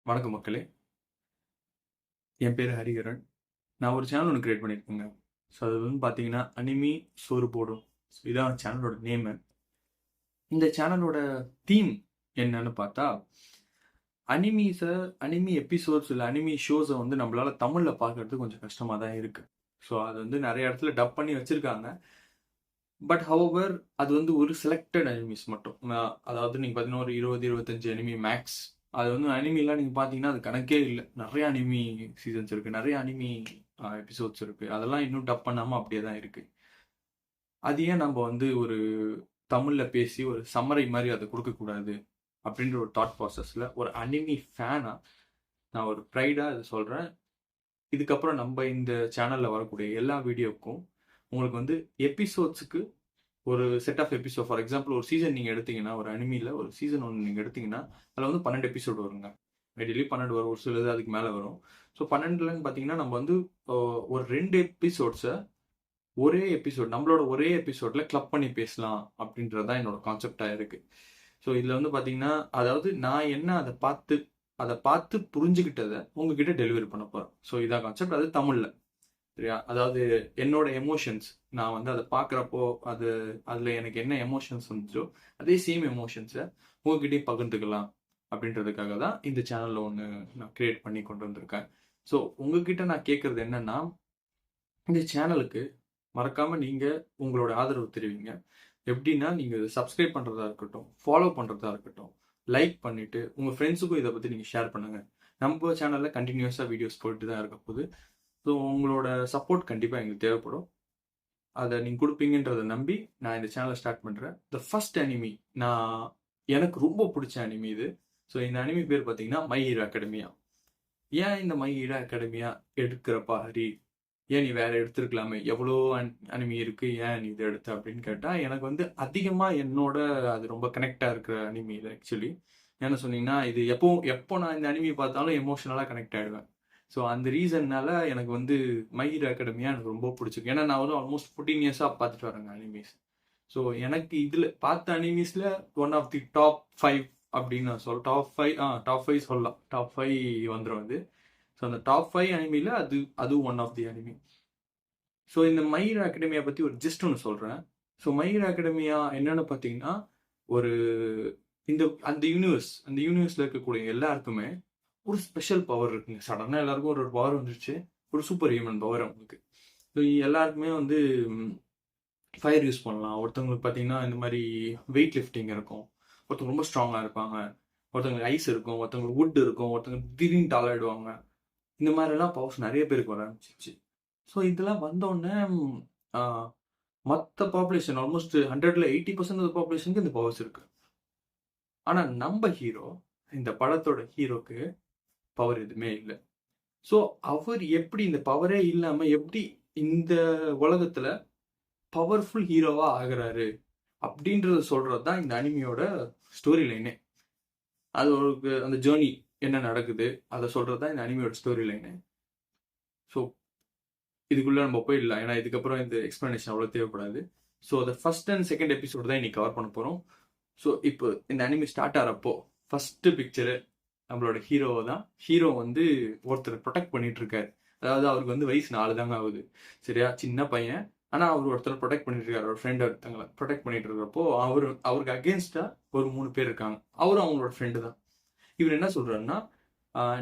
வணக்கம் மக்களே. என் பேர் ஹரிஹரன். நான் ஒரு சேனல் ஒன்று கிரியேட் பண்ணியிருக்கேங்க. ஸோ அது வந்து பார்த்தீங்கன்னா, அனிமி சோறு போடும். ஸோ இதான் சேனலோட நேமு. இந்த சேனலோட தீம் என்னன்னு பார்த்தா, அனிமீஸை அனிமி எபிசோட்ஸ் இல்லை அனிமி ஷோஸை வந்து நம்மளால தமிழில் பார்க்கறது கொஞ்சம் கஷ்டமாக தான் இருக்குது. ஸோ அது வந்து நிறைய இடத்துல டப் பண்ணி வச்சுருக்காங்க. பட் ஹவவர் அது வந்து ஒரு செலக்டட் அனிமீஸ் மட்டும். அதாவது நீங்கள் பார்த்தீங்கன்னா ஒரு 20-25 அனிமி மேக்ஸ். அது வந்து அனிமிலாம் நீங்கள் பார்த்தீங்கன்னா அது கணக்கே இல்லை. நிறைய அனிமி சீசன்ஸ் இருக்குது, நிறைய அனிமி எபிசோட்ஸ் இருக்குது. அதெல்லாம் இன்னும் டப் பண்ணாமல் அப்படியே தான் இருக்குது. அது ஏன் நம்ம வந்து ஒரு தமிழில் பேசி ஒரு சம்மரை மாதிரி அதை கொடுக்கக்கூடாது அப்படின்ற ஒரு தாட் ப்ராசஸில் ஒரு அனிமி ஃபேனாக நான் ஒரு ப்ரைடாக இதை சொல்கிறேன். இதுக்கப்புறம் நம்ம இந்த சேனலில் வரக்கூடிய எல்லா வீடியோவுக்கும் உங்களுக்கு வந்து எபிசோட்ஸுக்கு ஒரு set of episode, for example ஒரு சீசன் நீங்கள் எடுத்தீங்கன்னா, ஒரு அனிமியில் ஒரு சீசன் ஒன்று நீங்கள் எடுத்தீங்கன்னா அதில் வந்து 12 எபிசோட் வருங்க. ஐடியலி 12 வரும், ஒரு சிலது அதுக்கு மேலே வரும். ஸோ 12லன்னு பார்த்தீங்கன்னா நம்ம வந்து ஒரு 2 எபிசோட்ஸை ஒரே எபிசோட், நம்மளோட ஒரே எபிசோடில் கிளப் பண்ணி பேசலாம் அப்படின்றது தான் என்னோட கான்செப்டாக இருக்குது. ஸோ இதில் வந்து பார்த்தீங்கன்னா, அதாவது நான் என்ன அதை பார்த்து புரிஞ்சுக்கிட்டதை உங்ககிட்ட டெலிவரி பண்ண போகிறேன். ஸோ இதான் கான்செப்ட். அது தமிழில், சரியா? அதாவது என்னோட எமோஷன்ஸ், நான் வந்து அதை பார்க்குறப்போ அதில் எனக்கு என்ன எமோஷன்ஸ் வந்துச்சோ அதே சேம் எமோஷன்ஸை உங்ககிட்டயும் பகிர்ந்துக்கலாம் அப்படின்றதுக்காக தான் இந்த சேனலில் ஒன்று நான் கிரியேட் பண்ணி கொண்டு வந்திருக்கேன். ஸோ உங்ககிட்ட நான் கேட்குறது என்னன்னா, இந்த சேனலுக்கு மறக்காமல் நீங்கள் உங்களோட ஆதரவு தெரிவிங்க. எப்படின்னா, நீங்கள் சப்ஸ்கிரைப் பண்ணுறதா இருக்கட்டும், ஃபாலோ பண்ணுறதா இருக்கட்டும், லைக் பண்ணிவிட்டு உங்கள் ஃப்ரெண்ட்ஸுக்கும் இதை பற்றி நீங்கள் ஷேர் பண்ணுங்கள். நம்ம சேனலில் கண்டினியூஸாக வீடியோஸ் போயிட்டு தான் இருக்க போகுது. ஸோ உங்களோட சப்போர்ட் கண்டிப்பாக எங்களுக்கு தேவைப்படும். அதை நீங்கள் கொடுப்பீங்கன்றதை நம்பி நான் இந்த சேனலை ஸ்டார்ட் பண்ணுறேன். த ஃபர்ஸ்ட் அனிமி, எனக்கு ரொம்ப பிடிச்ச அனிமி இது. ஸோ இந்த அனிமி பேர் பார்த்தீங்கன்னா மை ஹீரோ அகாடமியா. ஏன் இந்த மை ஹீரோ அகாடமியா எடுக்கிறப்பா ஹரி, ஏன் நீ வேற எடுத்துருக்கலாமே, எவ்வளோ அனிமி இருக்கு, ஏன் நீ இதை எடுத்த அப்படின்னு கேட்டால், எனக்கு வந்து அதிகமாக என்னோட அது ரொம்ப கனெக்டாக இருக்கிற அனிமி இது. ஆக்சுவலி என்ன சொன்னீங்கன்னா, இது எப்போ நான் இந்த அனிமி பார்த்தாலும் எமோஷனலாக கனெக்ட் ஆகிடுவேன். ஸோ அந்த ரீசன்னால எனக்கு வந்து மை ஹீரோ அகாடமியா எனக்கு ரொம்ப பிடிச்சிருக்கு. ஏன்னா நான் வந்து ஆல்மோஸ்ட் 14 இயர்ஸாக பார்த்துட்டு வரேங்க அனிமீஸ். ஸோ எனக்கு இதில் பார்த்த அனிமீஸில் ஒன் ஆஃப் தி டாப் 5 அப்படின்னு நான் டாப் 5 சொல்லலாம். டாப் 5 வந்துடும் அது. ஸோ அந்த டாப் 5 அனிமியில் அது one of the anime. So இந்த மை ஹீரோ அகாடமியா பற்றி ஒரு ஜஸ்ட் ஒன்று சொல்கிறேன். ஸோ மை ஹீரோ அகாடமியா என்னென்னு பார்த்தீங்கன்னா, ஒரு அந்த யூனிவர்ஸில் இருக்கக்கூடிய எல்லாருக்குமே ஒரு ஸ்பெஷல் பவர் இருக்குங்க. சடனாக எல்லாருக்கும் ஒரு பவர் வந்துருச்சு, ஒரு சூப்பர் ஹியூமன் பவர் அவங்களுக்கு. ஸோ எல்லாருக்குமே வந்து ஃபயர் யூஸ் பண்ணலாம். ஒருத்தவங்களுக்கு பார்த்தீங்கன்னா இந்த மாதிரி வெயிட் லிஃப்டிங் இருக்கும், ஒருத்தவங்க ரொம்ப ஸ்ட்ராங்காக இருப்பாங்க, ஒருத்தவங்களுக்கு ஐஸ் இருக்கும், ஒருத்தவங்களுக்கு வுட் இருக்கும், ஒருத்தவங்க திடீர்னு டாலாயிடுவாங்க. இந்த மாதிரிலாம் பவர்ஸ் நிறைய பேருக்கு வர ஆரம்பிச்சிச்சு. ஸோ இதெல்லாம் வந்தோடனே மற்ற பாப்புலேஷன் ஆல்மோஸ்ட் 100ல் 80% ஆஃப் பாப்புலேஷனுக்கு இந்த பவர்ஸ் இருக்கு. ஆனால் நம்ம ஹீரோ, இந்த படத்தோட ஹீரோக்கு பவர் எதுவுமே இல்லை. ஸோ அவர் எப்படி இந்த பவரே இல்லாமல் எப்படி இந்த உலகத்தில் பவர்ஃபுல் ஹீரோவாக ஆகிறாரு அப்படின்றத சொல்கிறது தான் இந்த அனிமியோட ஸ்டோரி லைனே. அது ஒரு அந்த ஜேர்னி என்ன நடக்குது அதை சொல்கிறது தான் இந்த அனிமியோட ஸ்டோரி லைனு. ஸோ இதுக்குள்ளே நம்ம போயிடலாம், ஏன்னா இதுக்கப்புறம் இந்த எக்ஸ்ப்ளனேஷன் அவ்வளோ தேவைப்படாது. ஸோ அந்த ஃபர்ஸ்ட் அண்ட் செகண்ட் எபிசோடு தான் இன்னைக்கு கவர் பண்ண போகிறோம். ஸோ இப்போ இந்த அனிமி ஸ்டார்ட் ஆகிறப்போ ஃபர்ஸ்ட் பிக்சரு நம்மளோட ஹீரோவை தான். ஹீரோ வந்து ஒருத்தர் ப்ரொடெக்ட் பண்ணிட்டு இருக்காரு. அதாவது அவருக்கு வந்து வயசு 4 தாங்க ஆகுது, சரியா? சின்ன பையன். ஆனால் அவர் ஒருத்தர் ப்ரொடெக்ட் பண்ணிட்டு இருக்காரு, ஒரு ஃப்ரெண்ட் ஒருத்தங்களை ப்ரொடெக்ட் பண்ணிட்டு இருக்கிறப்போ அவருக்கு அகேன்ஸ்டா ஒரு 3 பேர் இருக்காங்க. அவரும் அவங்களோட ஃப்ரெண்டு தான். இவர் என்ன சொல்றாருன்னா,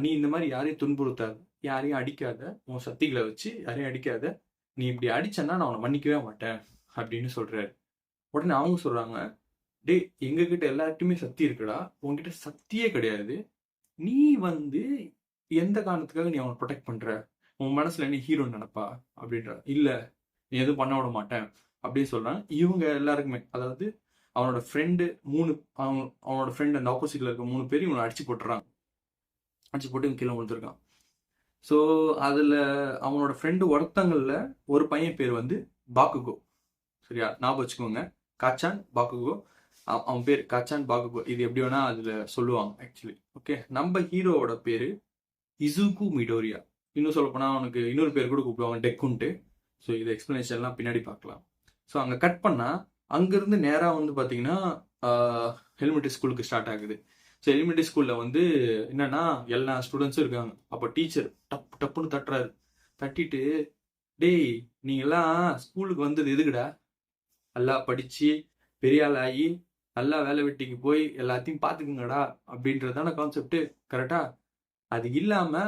நீ இந்த மாதிரி யாரையும் துன்புறுத்தாத, யாரையும் அடிக்காத, உன் சக்திகளை வச்சு யாரையும் அடிக்காத, நீ இப்படி அடிச்சன்னா நான் அவனை மன்னிக்கவே மாட்டேன் அப்படின்னு சொல்றாரு. உடனே அவங்க சொல்றாங்க, டே எங்ககிட்ட எல்லார்ட்டுமே சக்தி இருக்குடா, உங்ககிட்ட சக்தியே கிடையாது, நீ வந்து எந்த காரணத்துக்காக நீ அவனை ப்ரொடெக்ட் பண்ற, உன் மனசுல நீ ஹீரோ நினைப்பா அப்படின்ற, இல்ல நீ எதுவும் பண்ண விட மாட்டேன் அப்படின்னு சொல்றான். இவங்க எல்லாருக்குமே, அதாவது அவனோட ஃப்ரெண்டு அவனோட ஃப்ரெண்ட் அந்த ஆப்போசிட்ல இருக்க 3 பேரும் இவனை அடிச்சு போட்டுறாங்க. அடிச்சு போட்டு இவன் கீழே விழுந்துருக்கான். ஸோ அதில் அவனோட ஃப்ரெண்டு ஒருத்தங்களில் ஒரு பையன் பேர் வந்து பாக்குகோ, சரியா? ஞாபகம் வச்சுக்கோங்க, காச்சான் பாக்குகோ. அவன் பேர் காச்சான் பாக்குகோ. இது எப்படி வேணா அதில் சொல்லுவாங்க ஆக்சுவலி. ஓகே, நம்ம ஹீரோவோட பேர் இசுகு மிடோரியா. இன்னும் சொல்லப்போனால் அவனுக்கு இன்னொரு பேர் கூட கூப்பிடுவாங்க, டெக்குன்ட்டு. ஸோ இது எக்ஸ்பிளனேஷன்லாம் பின்னாடி பார்க்கலாம். ஸோ அங்கே கட் பண்ணால் அங்கேருந்து நேராக வந்து பார்த்தீங்கன்னா ஹெல்மெட் ஸ்கூலுக்கு ஸ்டார்ட் ஆகுது. ஸோ எலிமெண்ட்ரி ஸ்கூலில் வந்து என்னன்னா எல்லா ஸ்டூடெண்ட்ஸும் இருக்காங்க. அப்போ டீச்சர் டப்புன்னு தட்டுறாரு. தட்டிட்டு, டேய் நீங்கெல்லாம் ஸ்கூலுக்கு வந்தது எதுக்குடா? நல்லா படிச்சு பெரிய ஆள் ஆகி நல்லா வேலை வெட்டிக்கு போய் எல்லாத்தையும் பார்த்துக்குங்கடா அப்படின்றதான கான்செப்ட். கரெக்டா? அது இல்லாம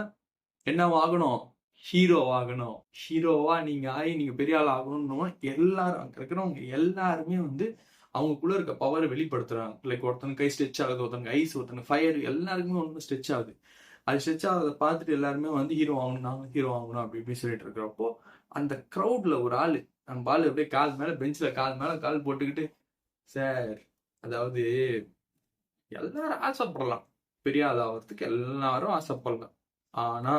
என்ன ஆகணும்? ஹீரோ ஆகணும். ஹீரோவா நீங்க ஆகி நீங்க பெரிய ஆள் ஆகணும்னு எல்லாரும் அங்க இருக்கிறவங்க எல்லாருமே வந்து அவங்களுக்குள்ள இருக்க பவரை வெளிப்படுத்துறாங்க. லைக் ஒருத்தனுக்கு கை ஸ்ட்ரெச் ஆகுது, ஒருத்தனுக்கு ஐஸ், ஒருத்தனுக்கு ஃபயர், எல்லாருக்குமே ஒன்று ஸ்ட்ரெச் ஆகுது. அது ஸ்ட்ரெச் ஆகுதை பார்த்துட்டு எல்லாருமே வந்து ஹீரோ ஆகணும், நாங்களும் ஹீரோ ஆகணும் அப்படி இப்படி சொல்லிட்டு இருக்கிறப்போ அந்த க்ரௌட்ல ஒரு ஆள், நம்ம ஆள் அப்படியே கால் மேல பெஞ்சில் கால் மேல கால் போட்டுக்கிட்டு, சார் அதாவது எல்லாரும் ஆசைப்படலாம், பெரிய ஆள் ஆகிறதுக்கு எல்லாரும் ஆசைப்படலாம். ஆனா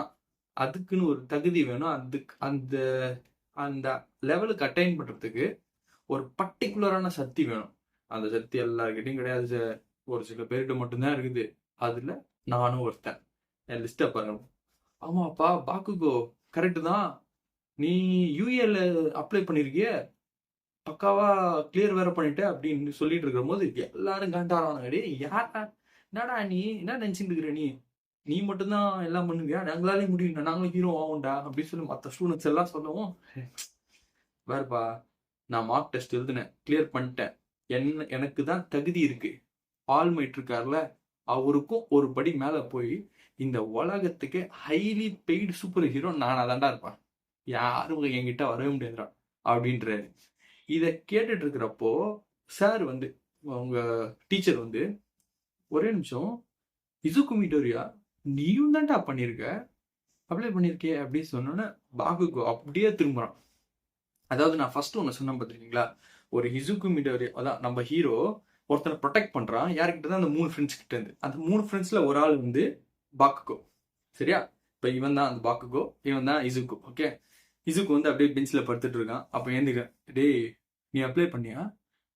அதுக்குன்னு ஒரு தகுதி வேணும். அதுக்கு அந்த அந்த லெவலுக்கு அட்டைன் பண்றதுக்கு ஒரு பர்டிகுலரான சக்தி வேணும். அந்த சக்தி எல்லார்கிட்டையும் கிடையாது சார், ஒரு சில பேர்கிட்ட மட்டும்தான் இருக்குது. அதுல நானும் ஒருத்தன். என் லிஸ்ட்டை பாருங்க. ஆமாப்பா பாக்குகோ, கரெக்டு தான். நீ யூஏல அப்ளை பண்ணிருக்கிய, பக்காவா கிளியர் வேற பண்ணிட்ட அப்படின்னு சொல்லிட்டு இருக்கிற போது எல்லாரும் காண்டாரானுங்க. யாரா, என்னடா நீ என்ன நினைச்சுட்டு இருக்கிற, நீ மட்டும்தான் எல்லாம் பண்ணுவியா, நாங்களாலே முடியும், நாங்களும் ஹீரோ ஆகும்டா அப்படின்னு சொல்லி மற்ற ஸ்டூடெண்ட்ஸ் எல்லாம் சொல்லவும், வேறுப்பா நான் மார்க் டெஸ்ட் எழுதுனேன், கிளியர் பண்ணிட்டேன், எனக்கு தான் தகுதி இருக்கு. ஆல்மைட் இருக்கார்ல, அவருக்கும் ஒரு படி மேல போய் இந்த உலகத்துக்கு ஹைலி பெய்டு சூப்பர் ஹீரோ நானா தாண்டா இருப்பேன், யாரும் என்கிட்ட வரவே முடியாதுடா அப்படின்றாரு. இதை கேட்டுட்டு இருக்கிறப்போ சார் வந்து, அவங்க டீச்சர் வந்து, ஒரே நிமிஷம், இசுக்கு மிடோரியா நீயும் தான்டா பண்ணியிருக்க, அப்ளை பண்ணியிருக்கே அப்படின்னு சொன்னோன்னே பாகுகோ அப்படியே திரும்புறான். அதாவது நான் ஃபர்ஸ்ட் ஒன்று சொன்னேன் பார்த்துருக்கீங்களா, ஒரு ஹிசுக்கு மிடோரி, அதான் நம்ம ஹீரோ ஒருத்தனை ப்ரொடெக்ட் பண்றான். யாருக்கிட்ட தான்? அந்த 3 ஃப்ரெண்ட்ஸ் கிட்ட இருந்து. அந்த 3 ஃப்ரெண்ட்ஸ்ல ஒரு ஆள் வந்து பாக்குகோ, சரியா? இப்போ இவன் தான் அந்த பாக்குகோ, இவன் தான் இசுக்கு. ஓகே, இசுக்கு வந்து அப்படியே பெஞ்சில் படுத்துட்டு இருக்கான். அப்போ ஏந்துக்க, டேய் நீ அப்ளை பண்ணியா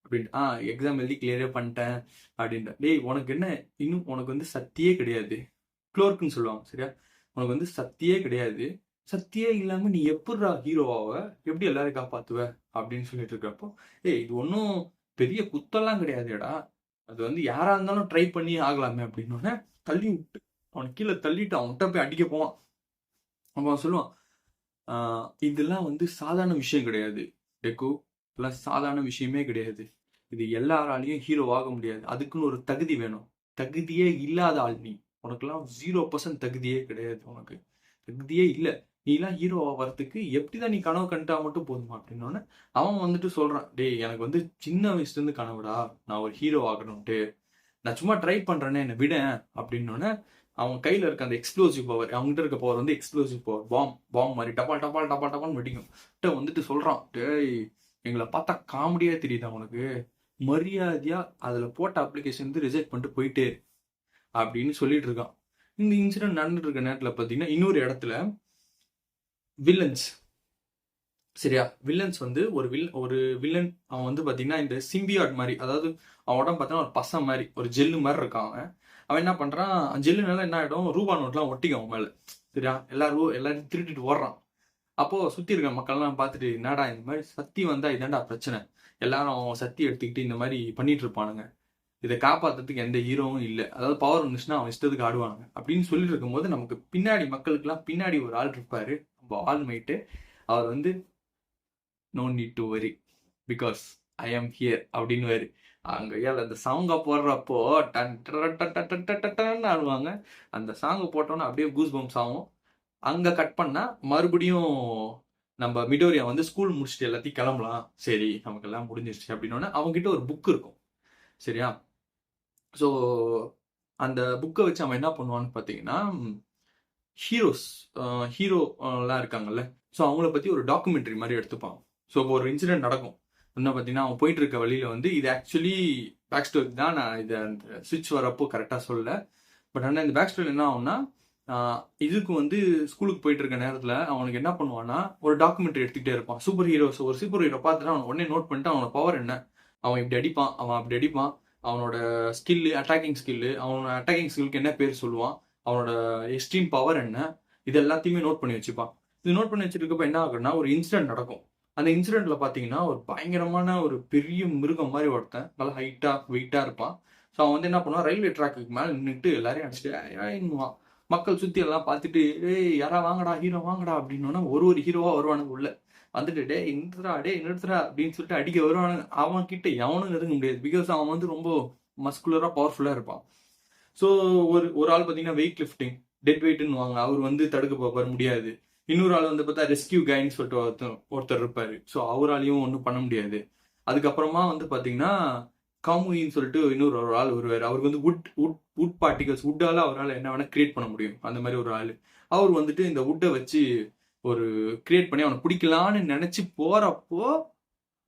அப்படின்ட்டு, எக்ஸாம் எழுதி கிளியரே பண்ணிட்டேன் அப்படின்ட்டு. டேய் உனக்கு என்ன, இன்னும் உனக்கு வந்து சக்தியே கிடையாது, க்ளோர்க்குன்னு சொல்லுவாங்க, சரியா? உனக்கு வந்து சக்தியே கிடையாது, சக்தியே இல்லாம நீ எப்படிடா ஹீரோவாவ, எப்படி எல்லாரையும் காப்பாத்துவ அப்படின்னு சொல்லிட்டு இருக்கிறப்போ, இது ஒன்றும் பெரிய குத்தெல்லாம் கிடையாதுடா, அது வந்து யாரா இருந்தாலும் ட்ரை பண்ணி ஆகலாமே அப்படின்னு தள்ளி விட்டு அவனை கீழே தள்ளிட்டு அவன்கிட்ட போய் அடிக்க போவான். அவன் சொல்லுவான், இதெல்லாம் வந்து சாதாரண விஷயம் கிடையாது டெக்கு, இதெல்லாம் சாதாரண விஷயமே கிடையாது, இது எல்லாராலையும் ஹீரோ ஆக முடியாது, அதுக்குன்னு ஒரு தகுதி வேணும், தகுதியே இல்லாத ஆள் நீ, உனக்கெல்லாம் 0% தகுதியே கிடையாது, உனக்கு தகுதியே இல்லை, நீலாம் ஹீரோ ஆகிறதுக்கு எப்படிதான் நீ கனவு கண்டா மட்டும் போதுமா அப்படின்னோடனே அவன் வந்துட்டு சொல்றான், டேய் எனக்கு வந்து சின்ன வயசுலேருந்து கனவுடா நான் ஒரு ஹீரோ ஆகணும்ட்டு, நான் சும்மா ட்ரை பண்றேன்னு என்னை விட அப்படின்னோடனே அவன் கையில இருக்க அந்த எக்ஸ்ப்ளோசிவ் பவர், அவங்ககிட்ட இருக்க பவர் வந்து எக்ஸ்ப்ளோசிவ் பவர், பாம் மாதிரி டபால் டபால் டபால் டபால் வெடிக்கும். வந்துட்டு சொல்றான், டேய் எங்களை பார்த்தா காமெடியா தெரியுதா உனக்கு, மரியாதையா அதுல போட்ட அப்ளிகேஷன் வந்து ரிஜெக்ட் பண்ணிட்டு போயிட்டே அப்படின்னு சொல்லிட்டு இருக்கான். இந்த இன்சிடென்ட் நடந்துட்டு இருக்க நேரத்தில் பார்த்தீங்கன்னா இன்னொரு இடத்துல வில்லன்ஸ், சரியா? வில்லன்ஸ் வந்து ஒரு வில்லன், அவன் வந்து பார்த்தீங்கன்னா இந்த சிம்பியாட் மாதிரி, அதாவது அவன் உடம்பு பார்த்தீங்கன்னா ஒரு பசை மாதிரி, ஒரு ஜெல்லு மாதிரி இருக்கான். அவன் என்ன பண்றான், ஜெல்லுனால என்ன ஆகிடும், ரூபா நோட்லாம் ஒட்டிக்கும் அவன் மேலே, சரியா? எல்லாரும் திருட்டிட்டு ஓடுறான். அப்போ சுற்றி இருக்க மக்கள்லாம் பார்த்துட்டு, என்னடா இந்த மாதிரி சக்தி வந்தா இதாண்டா பிரச்சனை, எல்லாரும் அவன் சக்தி எடுத்துக்கிட்டு இந்த மாதிரி பண்ணிட்டு இருப்பானுங்க, இதை காப்பாற்றுறதுக்கு எந்த ஹீரோவும் இல்லை, அதாவது பவர் வந்துச்சுன்னா அவன் இஷ்டத்துக்கு ஆடுவானுங்க அப்படின்னு சொல்லிட்டு இருக்கும்போது நமக்கு பின்னாடி மக்களுக்கெல்லாம் பின்னாடி ஒரு ஆள் இருப்பாரு, நம்ம ஆல்மைட்டு. அவர் வந்து no need to worry because I am here அப்படின்னு அங்கே அந்த சாங்கை போடுறப்போ டன் ஆடுவாங்க. அந்த சாங்கை போட்டோன்னா அப்படியே கூஸ் பம்ப்ஸ் ஆகும். அங்கே கட் பண்ணால் மறுபடியும் நம்ம மிடோரியா வந்து ஸ்கூல் முடிச்சுட்டு எல்லாத்தையும் கிளம்பலாம், சரி நமக்கெல்லாம் முடிஞ்சிருச்சு அப்படின்னோடனே அவங்ககிட்ட ஒரு புக் இருக்கும், சரியா? ஸோ அந்த புக்கை வச்சு அவன் என்ன பண்ணுவான்னு பார்த்தீங்கன்னா, ஹீரோலாம் இருக்காங்கல்ல, ஸோ அவங்கள பற்றி ஒரு டாக்குமெண்ட்ரி மாதிரி எடுத்துப்பான். ஸோ ஒரு இன்சிடென்ட் நடக்கும், என்ன பார்த்தீங்கன்னா அவன் போயிட்டு இருக்க வழியில் வந்து, இது ஆக்சுவலி பேக் ஸ்டோரி தான், நான் இதை அந்த ஸ்விட்ச் வரப்போ கரெக்டாக சொல்லலை, பட் ஆனால் இந்த பேக் ஸ்டோரி என்ன ஆகும்னா, இதுக்கு வந்து ஸ்கூலுக்கு போயிட்டு இருக்க நேரத்தில் அவனுக்கு என்ன பண்ணுவான்னா ஒரு டாக்குமெண்ட்ரி எடுத்துக்கிட்டே இருப்பான். ஒரு சூப்பர் ஹீரோ பார்த்துட்டு அவன் உடனே நோட் பண்ணிட்டு அவனோட பவர் என்ன, அவன் இப்படி அடிப்பான், அவன் அப்படி அடிப்பான், அவனோட ஸ்கில்லு, அட்டாக்கிங் ஸ்கில்லு, அவனோட அட்டாக்கிங் ஸ்கில்லுக்கு என்ன பேர் சொல்லுவான், அவனோட எக்ஸ்ட்ரீம் பவர் என்ன, இது எல்லாத்தையுமே நோட் பண்ணி வச்சுப்பான். இது நோட் பண்ணி வச்சிருக்கப்ப என்ன ஆகுன்னா ஒரு இன்சிடென்ட் நடக்கும். அந்த இன்சிடென்ட்ல பார்த்தீங்கன்னா ஒரு பயங்கரமான ஒரு பெரிய மிருகம் மாதிரி ஒருத்தன், நல்லா ஹைட்டா வெயிட்டா இருப்பான், ஸோ அவன் வந்து என்ன பண்ணுவான், ரயில்வே ட்ராக்குக்கு மேலே நின்றுட்டு எல்லாரையும் அடிச்சுட்டு ஏன்னுவான். மக்கள் சுற்றி எல்லாம் பார்த்துட்டு ஏய் யாரா வாங்கடா ஹீரோ வாங்கடா அப்படின்னோன்னா ஒரு ஹீரோவாக வருவானுங்க உள்ள வந்துட்டு டே நிறுத்துறா அப்படின்னு சொல்லிட்டு அடிக்க வருவானுங்க. அவன் கிட்ட எவனும் நெருங்க முடியாது. பிகாஸ் அவன் வந்து ரொம்ப மஸ்குலராக பவர்ஃபுல்லாக இருப்பான். ஸோ ஒரு ஆள் பார்த்தீங்கன்னா வெயிட் லிஃப்டிங் டெட் வெயிட்னு வாங்க, அவர் வந்து தடுக்க பார்ப்பாரு, முடியாது. இன்னொரு ஆள் வந்து பார்த்தா ரெஸ்கியூ கைன்னு சொல்லிட்டு ஒருத்தர் இருப்பாரு. ஸோ அவராலையும் ஒன்றும் பண்ண முடியாது. அதுக்கப்புறமா வந்து பார்த்தீங்கன்னா காமுயின்னு சொல்லிட்டு இன்னொரு ஒரு ஆள் வருவார். அவருக்கு வந்து வுட் பார்ட்டிகல்ஸ் வுட்டால அவரால் என்ன வேணா கிரியேட் பண்ண முடியும். அந்த மாதிரி ஒரு ஆள். அவர் வந்துட்டு இந்த வுட்டை வச்சு ஒரு கிரியேட் பண்ணி அவனை பிடிக்கலான்னு நினைச்சு போறப்போ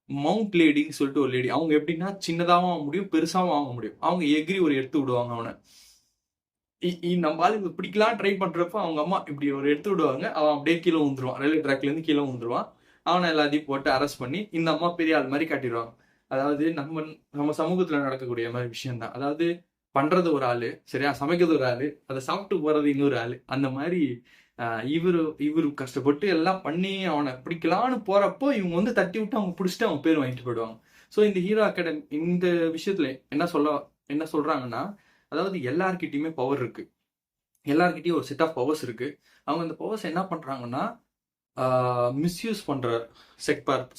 மவுண்ட் லேடின்னு சொல்லிட்டு ஒரு லேடி. அவங்க எப்படின்னா சின்னதாகவும் வாங்க முடியும், பெருசாகவும் வாங்க முடியும். அவங்க எகிரி ஒரு எடுத்து விடுவாங்க அவனை. நம்ம ஆளு பிடிக்கலாம் ட்ரை பண்றப்ப அவங்க அம்மா இப்படி ஒரு எடுத்து விடுவாங்க. அவன் அப்படியே கீழே விழுந்துருவான். ரயில்வே ட்ராக்ல இருந்து கீழே விழுந்துருவான். அவனை எல்லாத்தையும் போட்டு அரெஸ்ட் பண்ணி இந்த அம்மா பெரிய ஆள் மாதிரி காட்டிடுவாங்க. அதாவது நம்ம சமூகத்துல நடக்கக்கூடிய மாதிரி விஷயம் தான். அதாவது பண்றது ஒரு ஆளு, சரியா, சமைக்கிறது ஒரு ஆளு, அதை சாப்பிட்டு போறது இன்னொரு ஆளு. அந்த மாதிரி இவரு கஷ்டப்பட்டு எல்லாம் பண்ணி அவனை பிடிக்கலான்னு போறப்போ இவங்க வந்து தட்டி விட்டு அவங்க பிடிச்சிட்டு அவங்க பேர் வாங்கிட்டு போயிடுவாங்க. ஸோ இந்த ஹீரோ அகாடமி இந்த விஷயத்துல என்ன சொல்றாங்கன்னா, அதாவது எல்லார்கிட்டயுமே பவர் இருக்கு, எல்லார்கிட்டயும் ஒரு செட் ஆஃப் பவர்ஸ் இருக்கு. அவங்க அந்த பவர்ஸ் என்ன பண்றாங்கன்னா மிஸ்யூஸ் பண்ற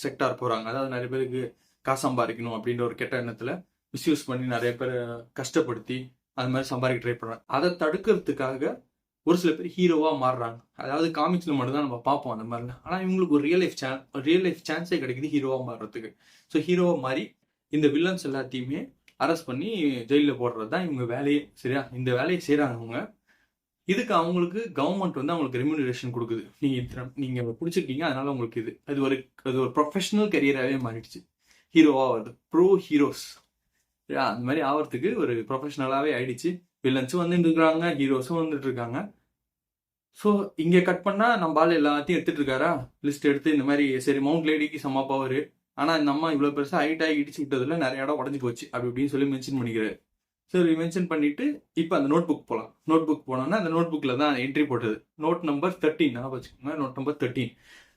செக்டார் போறாங்க. அதாவது நிறைய பேருக்கு காசு சம்பாதிக்கணும் அப்படின்ற ஒரு கெட்ட எண்ணத்துல மிஸ்யூஸ் பண்ணி நிறைய பேரை கஷ்டப்படுத்தி அது மாதிரி சம்பாதிக்க ட்ரை பண்றாங்க. அதை தடுக்கிறதுக்காக ஒரு சில பேர் ஹீரோவா மாறுறாங்க. அதாவது காமிக்ஸ்ல மட்டும் தான் நம்ம பார்ப்போம் அந்த மாதிரிலாம். ஆனா இவங்களுக்கு ஒரு ரியல் லைஃப் சான்ஸே கிடைக்குது ஹீரோவா மாறுறதுக்கு. ஸோ ஹீரோவா மாறி இந்த வில்லன்ஸ் எல்லாத்தையுமே அரெஸ்ட் பண்ணி ஜெயிலில் போடுறது தான் இவங்க வேலையே, சரியா. இந்த வேலையை செய்யறாங்க அவங்க. இதுக்கு அவங்களுக்கு கவர்மெண்ட் வந்து அவங்களுக்கு ரெம்யூனரேஷன் கொடுக்குது. நீங்க பிடிச்சிருக்கீங்க, அதனால உங்களுக்கு அது ஒரு ப்ரொஃபஷனல் கரியராகவே மாறிடுச்சு. ஹீரோவா வருது, ப்ரோ ஹீரோஸ், அந்த மாதிரி ஆகிறதுக்கு ஒரு ப்ரொஃபஷனலாகவே ஆயிடுச்சு. வில்லன்ஸும் வந்துட்டு இருக்காங்க, ஹீரோஸும் வந்துட்டு இருக்காங்க. ஸோ இங்கே கட் பண்ணால் நம்ம ஆள் எல்லாத்தையும் எடுத்துட்டு இருக்காரா, லிஸ்ட் எடுத்து இந்த மாதிரி சரி மவுண்ட் லேடிக்கு செம்ம பவர், ஆனால் இந்த அம்மா இவ்வளோ பெருசாக ஹைட்டாகி இடிச்சு விட்டதுல நிறைய இடம் உடஞ்சி போச்சு அப்படி இப்படின்னு சொல்லி மென்ஷன் பண்ணிக்கிறாரு. சரி மென்ஷன் பண்ணிட்டு இப்போ அந்த நோட் புக் போகலாம். நோட் புக் போனோன்னா அந்த நோட் புக்கில் தான் என்ட்ரி போட்டது. நோட் நம்பர் 13 வச்சுக்கோங்க, நோட் நம்பர் 13.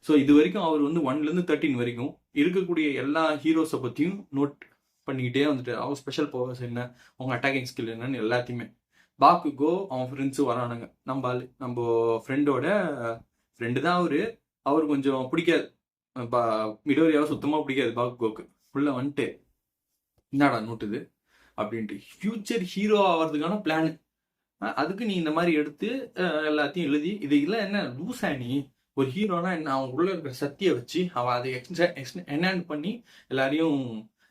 ஸோ இது வரைக்கும் அவர் வந்து 1லேருந்து 13 வரைக்கும் இருக்கக்கூடிய எல்லா ஹீரோஸை பற்றியும் நோட் பண்ணிக்கிட்டே வந்துட்டு அவங்க ஸ்பெஷல் பவர்ஸ் என்ன, அவங்க அட்டாக்கிங் ஸ்கில் என்னன்னு எல்லாத்தையுமே. பாக்குகோ அவன் ஃப்ரெண்ட்ஸும் வரானுங்க. நம்ம ஃப்ரெண்டோட ஃப்ரெண்டு தான் அவரு கொஞ்சம் பிடிக்காது, மிடோரியாவை சுத்தமாக பிடிக்காது பாக்குகோக்கு. உள்ள வந்துட்டு என்னடா நோட்டுது அப்படின்ட்டு ஃபியூச்சர் ஹீரோ ஆகிறதுக்கான பிளான். அதுக்கு நீ இந்த மாதிரி எடுத்து எல்லாத்தையும் எழுதி இது இல்லை என்ன லூஸா நீ ஒரு ஹீரோனா என்ன, அவன் உள்ள இருக்கிற சக்தியை வச்சு அவன் அதை என்ஹான்ஸ் பண்ணி எல்லாரையும்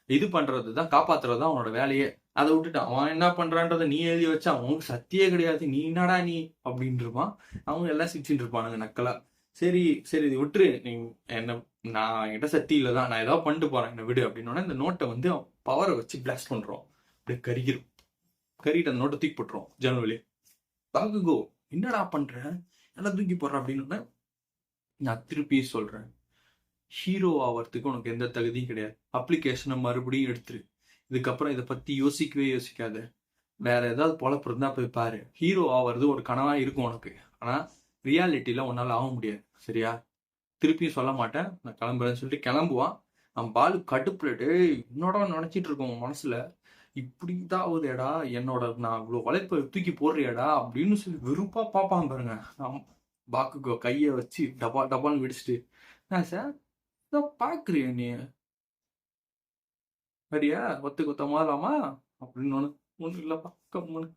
இது பண்றது தான், காப்பாத்துறது தான் அவனோட வேலையே. அதை விட்டுட்டு அவன் என்ன பண்றான்றதை நீ எழுதி வச்சா அவனுக்கு சத்தியே கிடையாது, நீ என்னடா நீ அப்படின்னு இருப்பான். அவங்க எல்லாம் சிரிச்சுட்டு இருப்பானுங்க நக்கலா. சரி இது விட்டுரு, நீ என்ன, நான் என்கிட்ட சக்தி இல்லை தான், நான் ஏதாவது பண்ணிட்டு போறேன், என்ன விடு அப்படின்னோட இந்த நோட்டை வந்து பவரை வச்சு பிளாஸ்ட் பண்றோம். அப்படியே கறிட்டு அந்த நோட்டை தூக்கி போட்டுரும் ஜன்னல் வழியே. பாக்குகோ என்னடா பண்ற, எல்லாம் தூக்கி போடுற அப்படின்னு. நான் திருப்பி சொல்றேன், ஹீரோ ஆகிறதுக்கு உனக்கு எந்த தகுதியும் கிடையாது. அப்ளிகேஷனை மறுபடியும் எடுத்துரு. இதுக்கப்புறம் இதை பத்தி யோசிக்கவே யோசிக்காத. வேற ஏதாவது பொழப்பு இருந்தா போய் பாரு. ஹீரோ ஆகிறது ஒரு கனவா இருக்கும் உனக்கு, ஆனா ரியாலிட்டியில உன்னால ஆக முடியாது, சரியா. திருப்பியும் சொல்ல மாட்டேன், நான் கிளம்புறேன்னு சொல்லிட்டு கிளம்புவான். நம்ம பாலு கடுப்புல என்னோட நினைச்சிட்டு இருக்கோம் மனசுல, இப்படிதான் ஆகுதேடா என்னோட, நான் இவ்வளவு உழைப்ப தூக்கி போடுறியாடா அப்படின்னு சொல்லி வெறுப்பா பாப்பான் பாருங்க. பாக்குக்கோ கைய வச்சு டபால்னு விடிச்சிட்டு, நான் சார் பாக்குறியா நீ சரியா கொத்த முதலாமா அப்படின்னு ஒண்ணு இல்லப்பா கம்முன்னு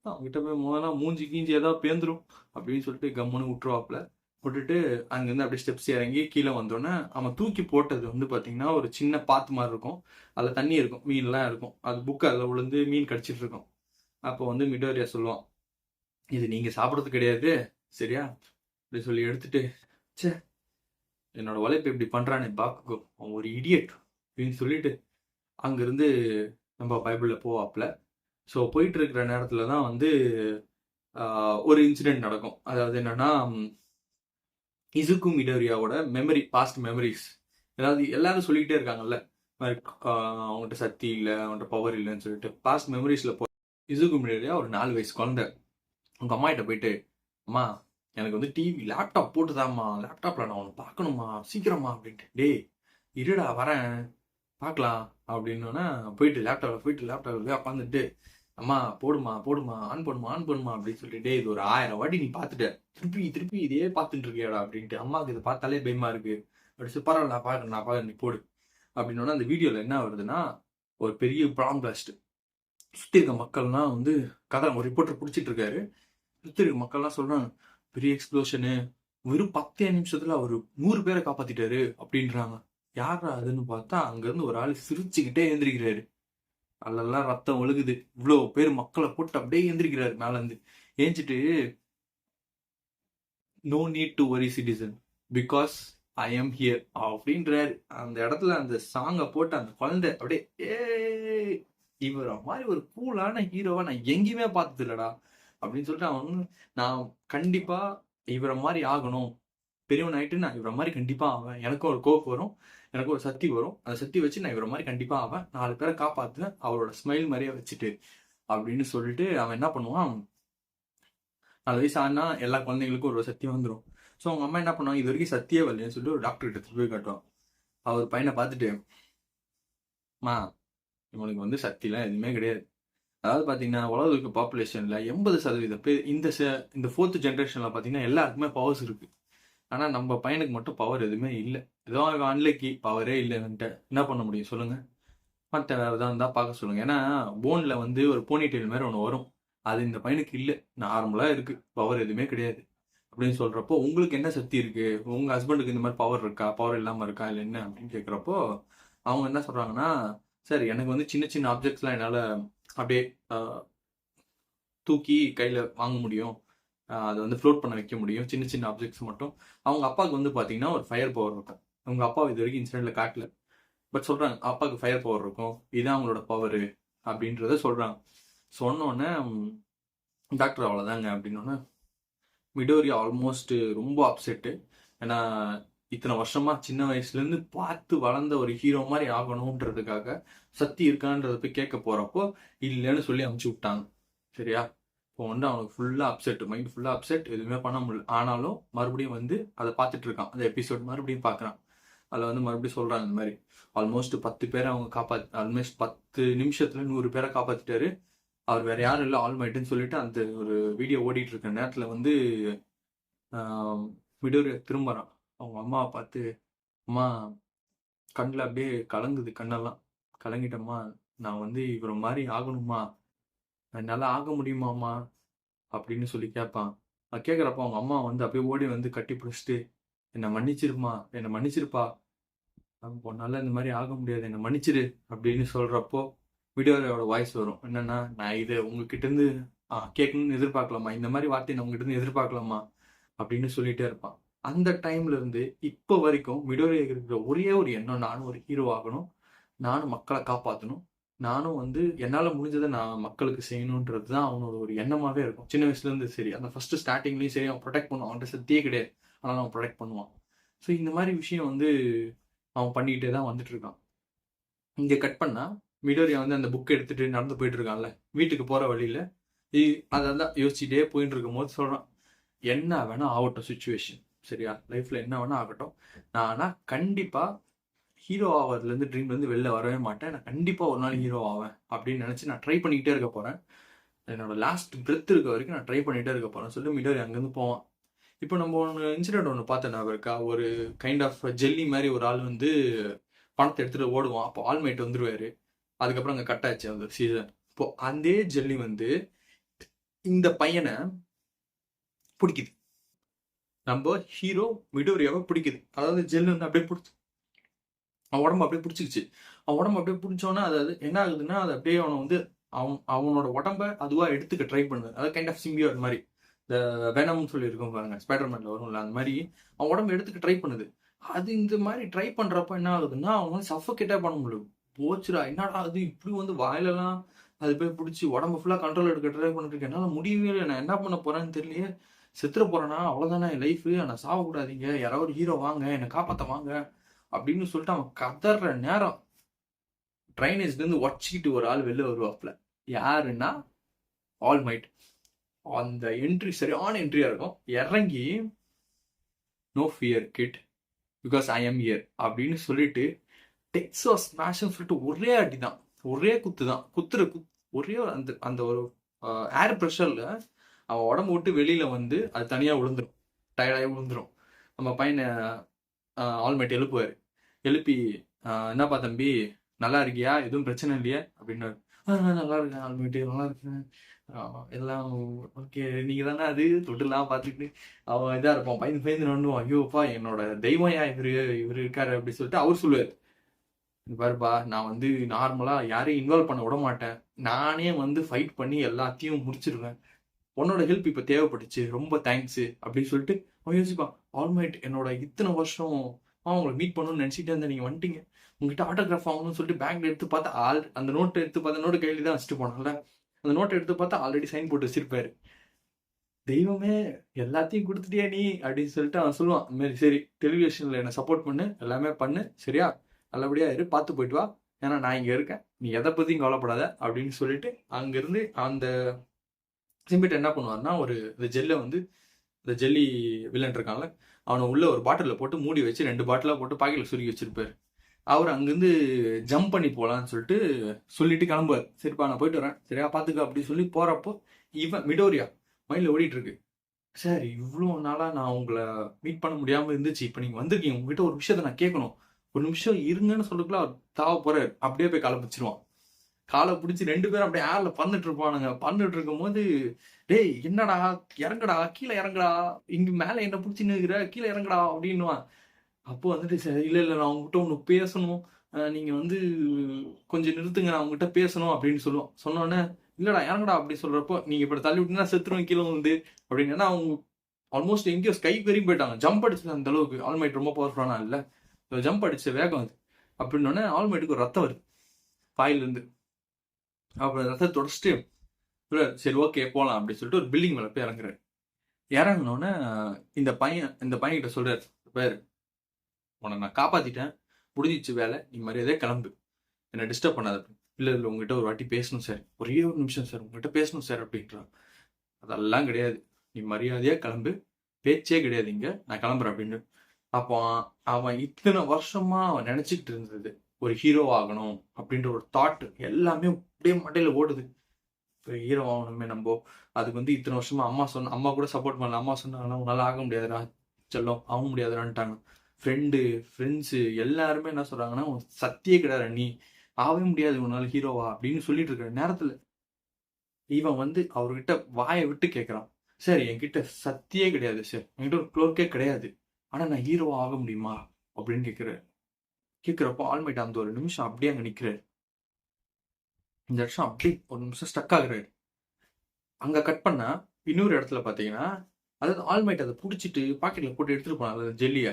அவங்ககிட்ட போய் முதல்ல மூஞ்சி கீஞ்சி ஏதாவது பேந்துரும் அப்படின்னு சொல்லிட்டு கம்முன்னு விட்டுருவாப்புல. விட்டுட்டு அங்கேருந்து அப்படியே ஸ்டெப்ஸ் இறங்கி கீழே வந்தோடனே அவன் தூக்கி போட்டது வந்து பார்த்தீங்கன்னா ஒரு சின்ன பாத்து மாதிரி இருக்கும். அதில் தண்ணி இருக்கும், மீன்லாம் இருக்கும். அது புக்கு அதில் விழுந்து மீன் கடிச்சிட்டு இருக்கும். அப்போ வந்து மிடோரியா சொல்லுவான், இது நீங்கள் சாப்பிட்றது கிடையாது சரியா அப்படி சொல்லி எடுத்துட்டு, சே என்னோட உழைப்பு இப்படி பண்ணுறானே பாக்குக்கோ, அவன் ஒரு இடியட் அப்படின்னு சொல்லிட்டு அங்கேருந்து நம்ம பைபிளில் போவாப்புல. ஸோ போயிட்டு இருக்கிற நேரத்தில் தான் வந்து ஒரு இன்சிடென்ட் நடக்கும். அதாவது என்னன்னா, இசுக்கு மிடோரியாவோட பாஸ்ட் மெமரிஸ், அதாவது எல்லாரும் சொல்லிக்கிட்டே இருக்காங்கல்ல அவங்ககிட்ட சக்தி இல்லை, அவன்கிட்ட பவர் இல்லைன்னு சொல்லிட்டு பாஸ்ட் மெமரிஸ்ல இசுக்கு மிடோரியா ஒரு 4 வயசு குழந்தை உங்க அம்மா கிட்ட போயிட்டு, அம்மா எனக்கு வந்து டிவி லேப்டாப் போட்டுதாம்மா, லேப்டாப்ல நான் ஒன்று பார்க்கணுமா சீக்கிரமா அப்படின்ட்டு. டேய் இருடா வரேன், பார்க்கலாம் அப்படின்னோன்னா போயிட்டு லேப்டாப்பில் போய் உட்காந்துட்டு அம்மா போடுமா போடுமா ஆன் பண்ணுமா அப்படின்னு சொல்லிட்டு இது ஒரு 1000 வாட்டி நீ பார்த்துட்ட திருப்பி இதே பார்த்துட்டு இருக்கியாடா அப்படின்ட்டு அம்மாவுக்கு இதை பார்த்தாலே பயமா இருக்கு அப்படி பரவாயில்ல நான் பார்க்குறேன் நீ போடு அப்படின்னோன்னா அந்த வீடியோவில் என்ன வருதுன்னா ஒரு பெரிய பாம் பிளாஸ்ட் சுற்றி இருக்க மக்கள்லாம் வந்து கதை ஒரு ரிப்போர்ட்டர் பிடிச்சிட்டு இருக்காரு. சுற்றி இருக்க மக்கள்லாம் சொல்றாங்க பெரிய எக்ஸ்ப்ளோஷனு வெறும் 10 நிமிஷத்துல அவர் 100 பேரை காப்பாத்திட்டாரு அப்படின்றாங்க. யாரா அதுன்னு பார்த்தா அங்கிருந்து ஒரு ஆள் சிரிச்சுக்கிட்டே எழுந்திரிக்கிறாரு. அதெல்லாம் ரத்தம் ஒழுகுது. இவ்வளோ பேர் மக்களை போட்டு அப்படியே எழுந்திரிக்கிறாரு மேல இருந்து. ஏஞ்சிட்டு no need to worry citizen because I am here அப்படின்றாரு. அந்த இடத்துல அந்த சாங்கை போட்டு அந்த குழந்தை அப்படியே இவர மாதிரி ஒரு கூலான ஹீரோவா நான் எங்கேயுமே பார்த்தது இல்லடா அப்படின்னு சொல்லிட்டு அவன் நான் கண்டிப்பா இவரை மாதிரி ஆகணும், பெரியவன் ஆயிட்டு நான் இவரை மாதிரி கண்டிப்பா ஆவேன், எனக்கும் ஒரு கோப் வரும், எனக்கு ஒரு சக்தி வரும், அந்த சக்தி வச்சு நான் இவரை மாதிரி கண்டிப்பா ஆவேன், 4 பேரை காப்பாத்துவேன் அவரோட ஸ்மைல் மாதிரியே வச்சுட்டு அப்படின்னு சொல்லிட்டு அவன் என்ன பண்ணுவான், 4 வயசு ஆனா எல்லா குழந்தைங்களுக்கும் ஒரு சக்தி வந்துடும். ஸோ அவங்க அம்மா என்ன பண்ணுவாங்க, இது வரைக்கும் சத்தியே வரலன்னு சொல்லிட்டு ஒரு டாக்டர் கிட்ட போய் காட்டுவான். அவர் பையனை பார்த்துட்டு மா இவனுக்கு வந்து சக்திலாம் எதுவுமே கிடையாது. அதாவது பார்த்தீங்கன்னா உலக இருக்க பாப்புலேஷன்ல 80% பேர் இந்த 4th ஜென்ரேஷன்ல பார்த்தீங்கன்னா எல்லாருக்குமே பவர்ஸ் இருக்கு. ஆனால் நம்ம பையனுக்கு மட்டும் பவர் எதுவுமே இல்லை. ஏதோ அன்லக்கி பவரே இல்லைன்ட்டு என்ன பண்ண முடியும் சொல்லுங்க. மற்ற வேறு எதாவது இருந்தால் பார்க்க சொல்லுங்க. ஏன்னா போனில் வந்து ஒரு போனிடெயில் மாதிரி ஒன்று வரும், அது இந்த பையனுக்கு இல்லை, நார்மலாக இருக்கு, பவர் எதுவுமே கிடையாது அப்படின்னு சொல்றப்போ உங்களுக்கு என்ன சக்தி இருக்கு, உங்க ஹஸ்பண்டுக்கு இந்த மாதிரி பவர் இருக்கா, பவர் இல்லாமல் இருக்கா, இல்லை என்ன அப்படின்னு கேட்குறப்போ அவங்க என்ன சொல்றாங்கன்னா, சார் எனக்கு வந்து சின்ன சின்ன ஆப்ஜெக்ட்ஸ்லாம் என்னால் அப்படியே தூக்கி கையில் வாங்க முடியும், அதை வந்து ஃப்ளோட் பண்ண வைக்க முடியும், சின்ன சின்ன ஆப்ஜெக்ட்ஸ் மட்டும். அவங்க அப்பாவுக்கு வந்து பார்த்தீங்கன்னா ஒரு ஃபயர் பவர் இருக்கும். அவங்க அப்பா இது வரைக்கும் இன்சிடென்ட்ல காட்டல, பட் சொல்றாங்க அப்பாவுக்கு ஃபயர் பவர் இருக்கும், இதுதான் அவங்களோட பவர் அப்படின்றத சொல்றாங்க. சொன்னோன்னே டாக்டர் அவ்வளோதாங்க அப்படின்னோடனே மிடோரி ஆல்மோஸ்ட் ரொம்ப அப்செட்டு. ஏன்னா இத்தனை வருஷமா சின்ன வயசுலேருந்து பார்த்து வளர்ந்த ஒரு ஹீரோ மாதிரி ஆகணுன்றதுக்காக சக்தி இருக்கான்றத போய் கேட்க போறப்போ இல்லைன்னு சொல்லி அமுச்சு விட்டாங்க. சரியா, இப்போ வந்து அவனுக்கு ஃபுல்லாக அப்செட், மைண்ட் ஃபுல்லாக அப்செட், எதுவுமே பண்ண முடியல. ஆனாலும் மறுபடியும் வந்து அதை பார்த்துட்டு இருக்கான், அந்த எபிசோட் மறுபடியும் பார்க்குறான். அதில் வந்து மறுபடியும் சொல்கிறாங்க இந்த மாதிரி ஆல்மோஸ்ட் 10 பேரை அவங்க ஆல்மோஸ்ட் 10 நிமிஷத்துல 100 பேரை காப்பாற்றிட்டாரு. அவர் வேற யாரும் இல்லை, ஆல்மைட்டுன்னு சொல்லிட்டு அந்த ஒரு வீடியோ ஓடிட்டு இருக்க நேரத்தில் வந்து மிடோரி திரும்புறான். அவங்க அம்மாவை பார்த்து, அம்மா கண்ணில் அப்படியே கலங்குது, கண்ணெல்லாம் கலங்கிட்டம்மா, நான் வந்து இவரை மாதிரி ஆகணுமா, என்னால் ஆக முடியுமாம்மா அப்படின்னு சொல்லி கேட்பான். அது கேட்குறப்ப அவங்க அம்மா வந்து அப்படியே ஓடி வந்து கட்டி பிடிச்சிட்டு, என்னை மன்னிச்சிருமா, என்னை மன்னிச்சிருப்பா, உன்னால இந்த மாதிரி ஆக முடியாது, என்னை மன்னிச்சிரு அப்படின்னு சொல்றப்போ வீடியோவோட வாய்ஸ் வரும். என்னன்னா, நான் இதை உங்ககிட்ட இருந்து கேட்கணும்னு எதிர்பார்க்கலாமா, இந்த மாதிரி வார்த்தை நான் உங்ககிட்ட இருந்து எதிர்பார்க்கலாமா அப்படின்னு சொல்லிட்டே இருப்பான். அந்த டைம்ல இருந்து இப்போ வரைக்கும் மிடோரி இருக்கிற ஒரே ஒரு எண்ணம், நானும் ஒரு ஹீரோ ஆகணும், நானும் மக்களை காப்பாற்றணும், நானும் வந்து என்னால் முடிஞ்சதை நான் மக்களுக்கு செய்யணுன்றது தான் அவனோட ஒரு எண்ணமாகவே இருக்கும் சின்ன வயசுலேருந்து. சரி, அந்த ஃபர்ஸ்ட் ஸ்டார்டிங்லேயும் சரி அவன் ப்ரொடெக்ட் பண்ணுவான், அவன்கிட்ட சத்தியே கிடையாது, ஆனால் அவன் ப்ரொடெக்ட் பண்ணுவான். ஸோ இந்த மாதிரி விஷயம் வந்து அவன் பண்ணிக்கிட்டே தான் வந்துட்டு இருக்கான். இங்கே கட் பண்ணா மிடோரியா வந்து அந்த புக்கை எடுத்துட்டு நடந்து போயிட்டு இருக்கான்ல வீட்டுக்கு போகிற வழியில், அதான் யோசிச்சுட்டே போயிட்டு இருக்கும் போது சொல்கிறான், என்ன வேணா ஆகட்டும் சுச்சுவேஷன், சரியா, லைஃப்பில் என்ன வேணா ஆகட்டும், நான் ஆனால் கண்டிப்பாக ஹீரோ ஆகிறதுலேருந்து ட்ரீம்லேருந்து வெளில வரவே மாட்டேன், நான் கண்டிப்பாக ஒரு நாள் ஹீரோ ஆவேன் அப்படின்னு நினச்சி நான் ட்ரை பண்ணிக்கிட்டே இருக்க போகிறேன், என்னோட லாஸ்ட் பிரெத் இருக்க வரைக்கும் நான் ட்ரை பண்ணிகிட்டே இருக்க போகிறேன் சொல்லிட்டு மிடோரி அங்கேருந்து போவான். இப்போ நம்ம இன்சிடென்ட் ஒன்று பார்த்தேன் ஞாபகம் இருக்கா, ஒரு கைண்ட் ஆஃப் ஜெல்லி மாதிரி ஒரு ஆள் வந்து பணத்தை எடுத்துகிட்டு ஓடுவான், அப்போ ஆல்மைட் வந்துருவாரு, அதுக்கப்புறம் அங்கே கட் ஆச்சு அந்த சீசன். இப்போ அதே ஜெல்லி வந்து இந்த பையனை பிடிக்குது, நம்ம ஹீரோ மிடோரியாவை பிடிக்குது, அதாவது ஜெல்லு வந்து அப்படியே பிடிச்சி அவன் உடம்பு அப்படியே பிடிச்சிக்கிச்சு. அவன் உடம்பு அப்படியே பிடிச்சோன்னா அதாவது என்ன ஆகுதுன்னா, அது அப்படியே அவனை வந்து அவனோட உடம்ப அதுவாக எடுத்துக்க ட்ரை பண்ணுது, அதாவது கைண்ட் ஆஃப் சிம்பியோட் மாதிரி, இந்த வெனம்னு சொல்லி இருக்கும் பாருங்க ஸ்பைடர்மேன்ல வரும்ல, அந்த மாதிரி அவன் உடம்பு எடுத்துக்க ட்ரை பண்ணுது. அது இந்த மாதிரி ட்ரை பண்றப்ப என்ன ஆகுதுன்னா அவன் வந்து சஃபோகேட்டே பண்ண முடியும். போச்சுடா என்னடா அது இப்படி வந்து வாயிலெல்லாம் அது போய் பிடிச்சி உடம்பு ஃபுல்லாக கண்ட்ரோல் எடுக்க ட்ரை பண்ணிட்டு இருக்கேன், என்னால் முடியவே இல்லை, நான் என்ன பண்ண போறேன்னு தெரியலையே, செத்துற போறேன்னா அவ்வளோதானே என் லைஃபு, நான் சாவக்கூடாதீங்க, யாராவது ஒரு ஹீரோ வாங்க என்னை காப்பாற்ற வாங்க அப்படின்னு சொல்லிட்டு அவன் கதற நேரம் ட்ரைனேஜ்லேருந்து உடச்சிக்கிட்டு ஒரு ஆள் வெளில வருவாப்ல. யாருன்னா ஆல்மைட். அந்த என்ட்ரி சரியான என்ட்ரியா இருக்கும். இறங்கி no fear kid because I am here அப்படின்னு சொல்லிட்டு டெக்ஸா ஸ்மாஷ்னு சொல்லிட்டு ஒரே அடி தான், ஒரே குத்து தான், ஒரே அந்த அந்த ஒரு ஏர் ப்ரெஷர்ல அவன் உடம்பு விட்டு வெளியில வந்து அது தனியா விழுந்துரும், டயர்டாகி விழுந்துரும். நம்ம பையனை ஆல்மேட் எழுப்புவார். எழுப்பி என்னப்பா தம்பி நல்லா இருக்கியா, எதுவும் பிரச்சனை இல்லையா அப்படின்னாரு. நல்லா இருக்கேன் ஆல்மேட்டு, நல்லா இருக்கேன், எல்லாம் ஓகே, நீங்க தானே அது தொட்டுலாம் பார்த்துக்கிட்டு அவன் இதா இருப்பான், பயந்து பயந்து நோண்டுவான். ஐயோப்பா என்னோட தெய்வம் இவரு இருக்காரு அப்படி சொல்லிட்டு அவர் சொல்லுவார். பாருப்பா நான் வந்து நார்மலா யாரையும் இன்வால்வ் பண்ண விட மாட்டேன், நானே வந்து ஃபைட் பண்ணி எல்லாத்தையும் முடிச்சிருவேன், உன்னோட ஹெல்ப் இப்போ தேவைப்பட்டுச்சு, ரொம்ப தேங்க்ஸு அப்படின்னு சொல்லிட்டு அவன் யோசிப்பான். ஆல்மைட் என்னோட இத்தனை வருஷம் உங்களை மீட் பண்ணணும்னு நினச்சிட்டே இருந்தேன், நீங்கள் வந்துட்டீங்க, உங்ககிட்ட ஆட்டோகிராஃப் ஆகணும்னு சொல்லிட்டு பேங்க்ல எடுத்து பார்த்தா அந்த நோட்டை எடுத்து பார்த்தா நோட்டு கையில் தான் வச்சுட்டு போனால, அந்த நோட்டை எடுத்து பார்த்தா ஆல்ரெடி சைன் போட்டு வச்சிருப்பாரு. தெய்வமே எல்லாத்தையும் கொடுத்துட்டியா நீ அப்படின்னு சொல்லிட்டு அவன் சொல்லுவான். இந்த மாதிரி சரி டெலிவிஷனில் என்னை சப்போர்ட் பண்ணு, எல்லாமே பண்ணு, சரியா, நல்லபடியாக இரு, பார்த்து போயிட்டு வா, ஏன்னா நான் இங்கே இருக்கேன், நீ எதை பற்றியும் கவலைப்படாத அப்படின்னு சொல்லிட்டு அங்கேருந்து அந்த சிம்பிட் என்ன பண்ணுவார்னா, இந்த ஜெல்லை வந்து இந்த ஜெல்லி வில்லன் இருக்கான்ல, அவனை உள்ள ஒரு பாட்டிலில் போட்டு மூடி வச்சு 2 பாட்டிலாக போட்டு பாக்கெட்டில் சுருக்கி வச்சிருப்பாரு. அவர் அங்கேருந்து ஜம்ப் பண்ணி போகலான்னு சொல்லிட்டு கிளம்புவார். சரிப்பா நான் போயிட்டு வரேன், சரியா பார்த்துக்க அப்படின்னு சொல்லி போகிறப்போ இவன் மிடோரியா மைண்டில் ஓடிட்டு இருக்கு. சார் இவ்வளோ நாளாக நான் உங்களை மீட் பண்ண முடியாமல் இருந்துச்சு, இப்போ நீங்கள் வந்திருக்கீங்க, உங்ககிட்ட ஒரு விஷயத்த நான் கேட்கணும், ஒரு நிமிஷம் இருங்கன்னு சொல்லக்குள்ள அவர் தாவ போகிறார். அப்படியே போய் காலை பிடிச்சிருவான். காலை பிடிச்சி 2 பேரும் அப்படியே ஏர்ல பறந்துட்டு இருப்பானுங்க. பறந்துட்டு இருக்கும் போது, டேய் என்னடா இறங்குடா, கீழே இறங்குடா, இங்க மேல என்ன பிடிச்சின்னு இருக்கிற, கீழே இறங்குடா அப்படின்னுவான். அப்போ வந்துட்டு சரி இல்லை நான் உங்ககிட்ட ஒன்று பேசணும், நீங்க வந்து கொஞ்சம் நிறுத்துங்க, நான் உங்ககிட்ட பேசணும் அப்படின்னு சொல்லுவோம். சொன்னோடனே இல்லடா இறங்குடா அப்படி சொல்றப்போ, நீங்க இப்படி தள்ளி விட்டீங்கன்னா செத்துருவேன் கீழே வந்து அப்படின்னு. அவங்க ஆல்மோஸ்ட் எங்கேயோ ஸ்கை வரையும் போயிட்டாங்க. ஜம்ப் அடிச்சு அந்த அளவுக்கு ஆல்மைட் ரொம்ப பவர்ஃபுல்லானா இல்லை, ஜம்ப் அடிச்ச வேகம் அது. அப்படின்னோடனே ஆல்மைட்டுக்கு ஒரு ரத்தம் வருது வாயிலிருந்து. அப்புறம் ரத்தத்தை தொடச்சிட்டு சரி ஓகே போகலாம் அப்படின்னு சொல்லிட்டு ஒரு பில்டிங் மேலே போய் இறங்குறாரு. இறங்கினோடனே இந்த பையன் கிட்ட சொல்றாரு, பேர் உன்னை நான் காப்பாத்திட்டேன், முடிஞ்சிச்சு வேலை, நீ மரியாதையே கிளம்பு, என்னை டிஸ்டர்ப் பண்ணாத. இல்லை உங்ககிட்ட ஒரு வாட்டி பேசணும் சார், ஒரே ஒரு நிமிஷம் சார் உங்ககிட்ட பேசணும் சார் அப்படின்றான். அதெல்லாம் கிடையாது, நீ மரியாதையா கிளம்பு, பேச்சே கிடையாது இங்க, நான் கிளம்புறேன் அப்படின்னு. அப்போ அவன் இத்தனை வருஷமா அவன் நினைச்சிட்டு இருந்தது ஒரு ஹீரோ ஆகணும் அப்படின்ற ஒரு தாட் எல்லாமே அப்படியே மண்டையில ஓடுது. இப்போ ஹீரோ ஆகணுமே நம்ம, அதுக்கு வந்து இத்தனை வருஷமா அம்மா கூட சப்போர்ட் பண்ணல, அம்மா சொன்னாங்கன்னா உன்னால ஆக முடியாதுடா செல்லம், ஆக முடியாதுடான்ட்டாங்க. ஃப்ரெண்ட்ஸு எல்லாருமே என்ன சொல்றாங்கன்னா, சத்தியே கிடையாது, நீ ஆகவே முடியாது உன்னால ஹீரோவா அப்படின்னு சொல்லிட்டு இருக்கிற நேரத்துல இவன் வந்து அவர்கிட்ட வாயை விட்டு கேட்கறான். சார் என்கிட்ட சத்தியே கிடையாது சார், என்கிட்ட ஒரு க்ளோக்கே கிடையாது, ஆனா நான் ஹீரோவா ஆக முடியுமா அப்படின்னு கேட்கிறப்போ ஆல்மைட் அந்த ஒரு நிமிஷம் அப்படியே அங்க நிக்கிறாரு. இந்த வருஷம் அப்படி ஒரு நிமிஷம் ஸ்டக் ஆகுறாரு. அங்க கட் பண்ணா இன்னொரு இடத்துல பாத்தீங்கன்னா, அதாவது ஆல்மைட் அதை பிடிச்சிட்டு பாக்கெட்ல போட்டு எடுத்துட்டு போனான் அந்த ஜெல்லியை,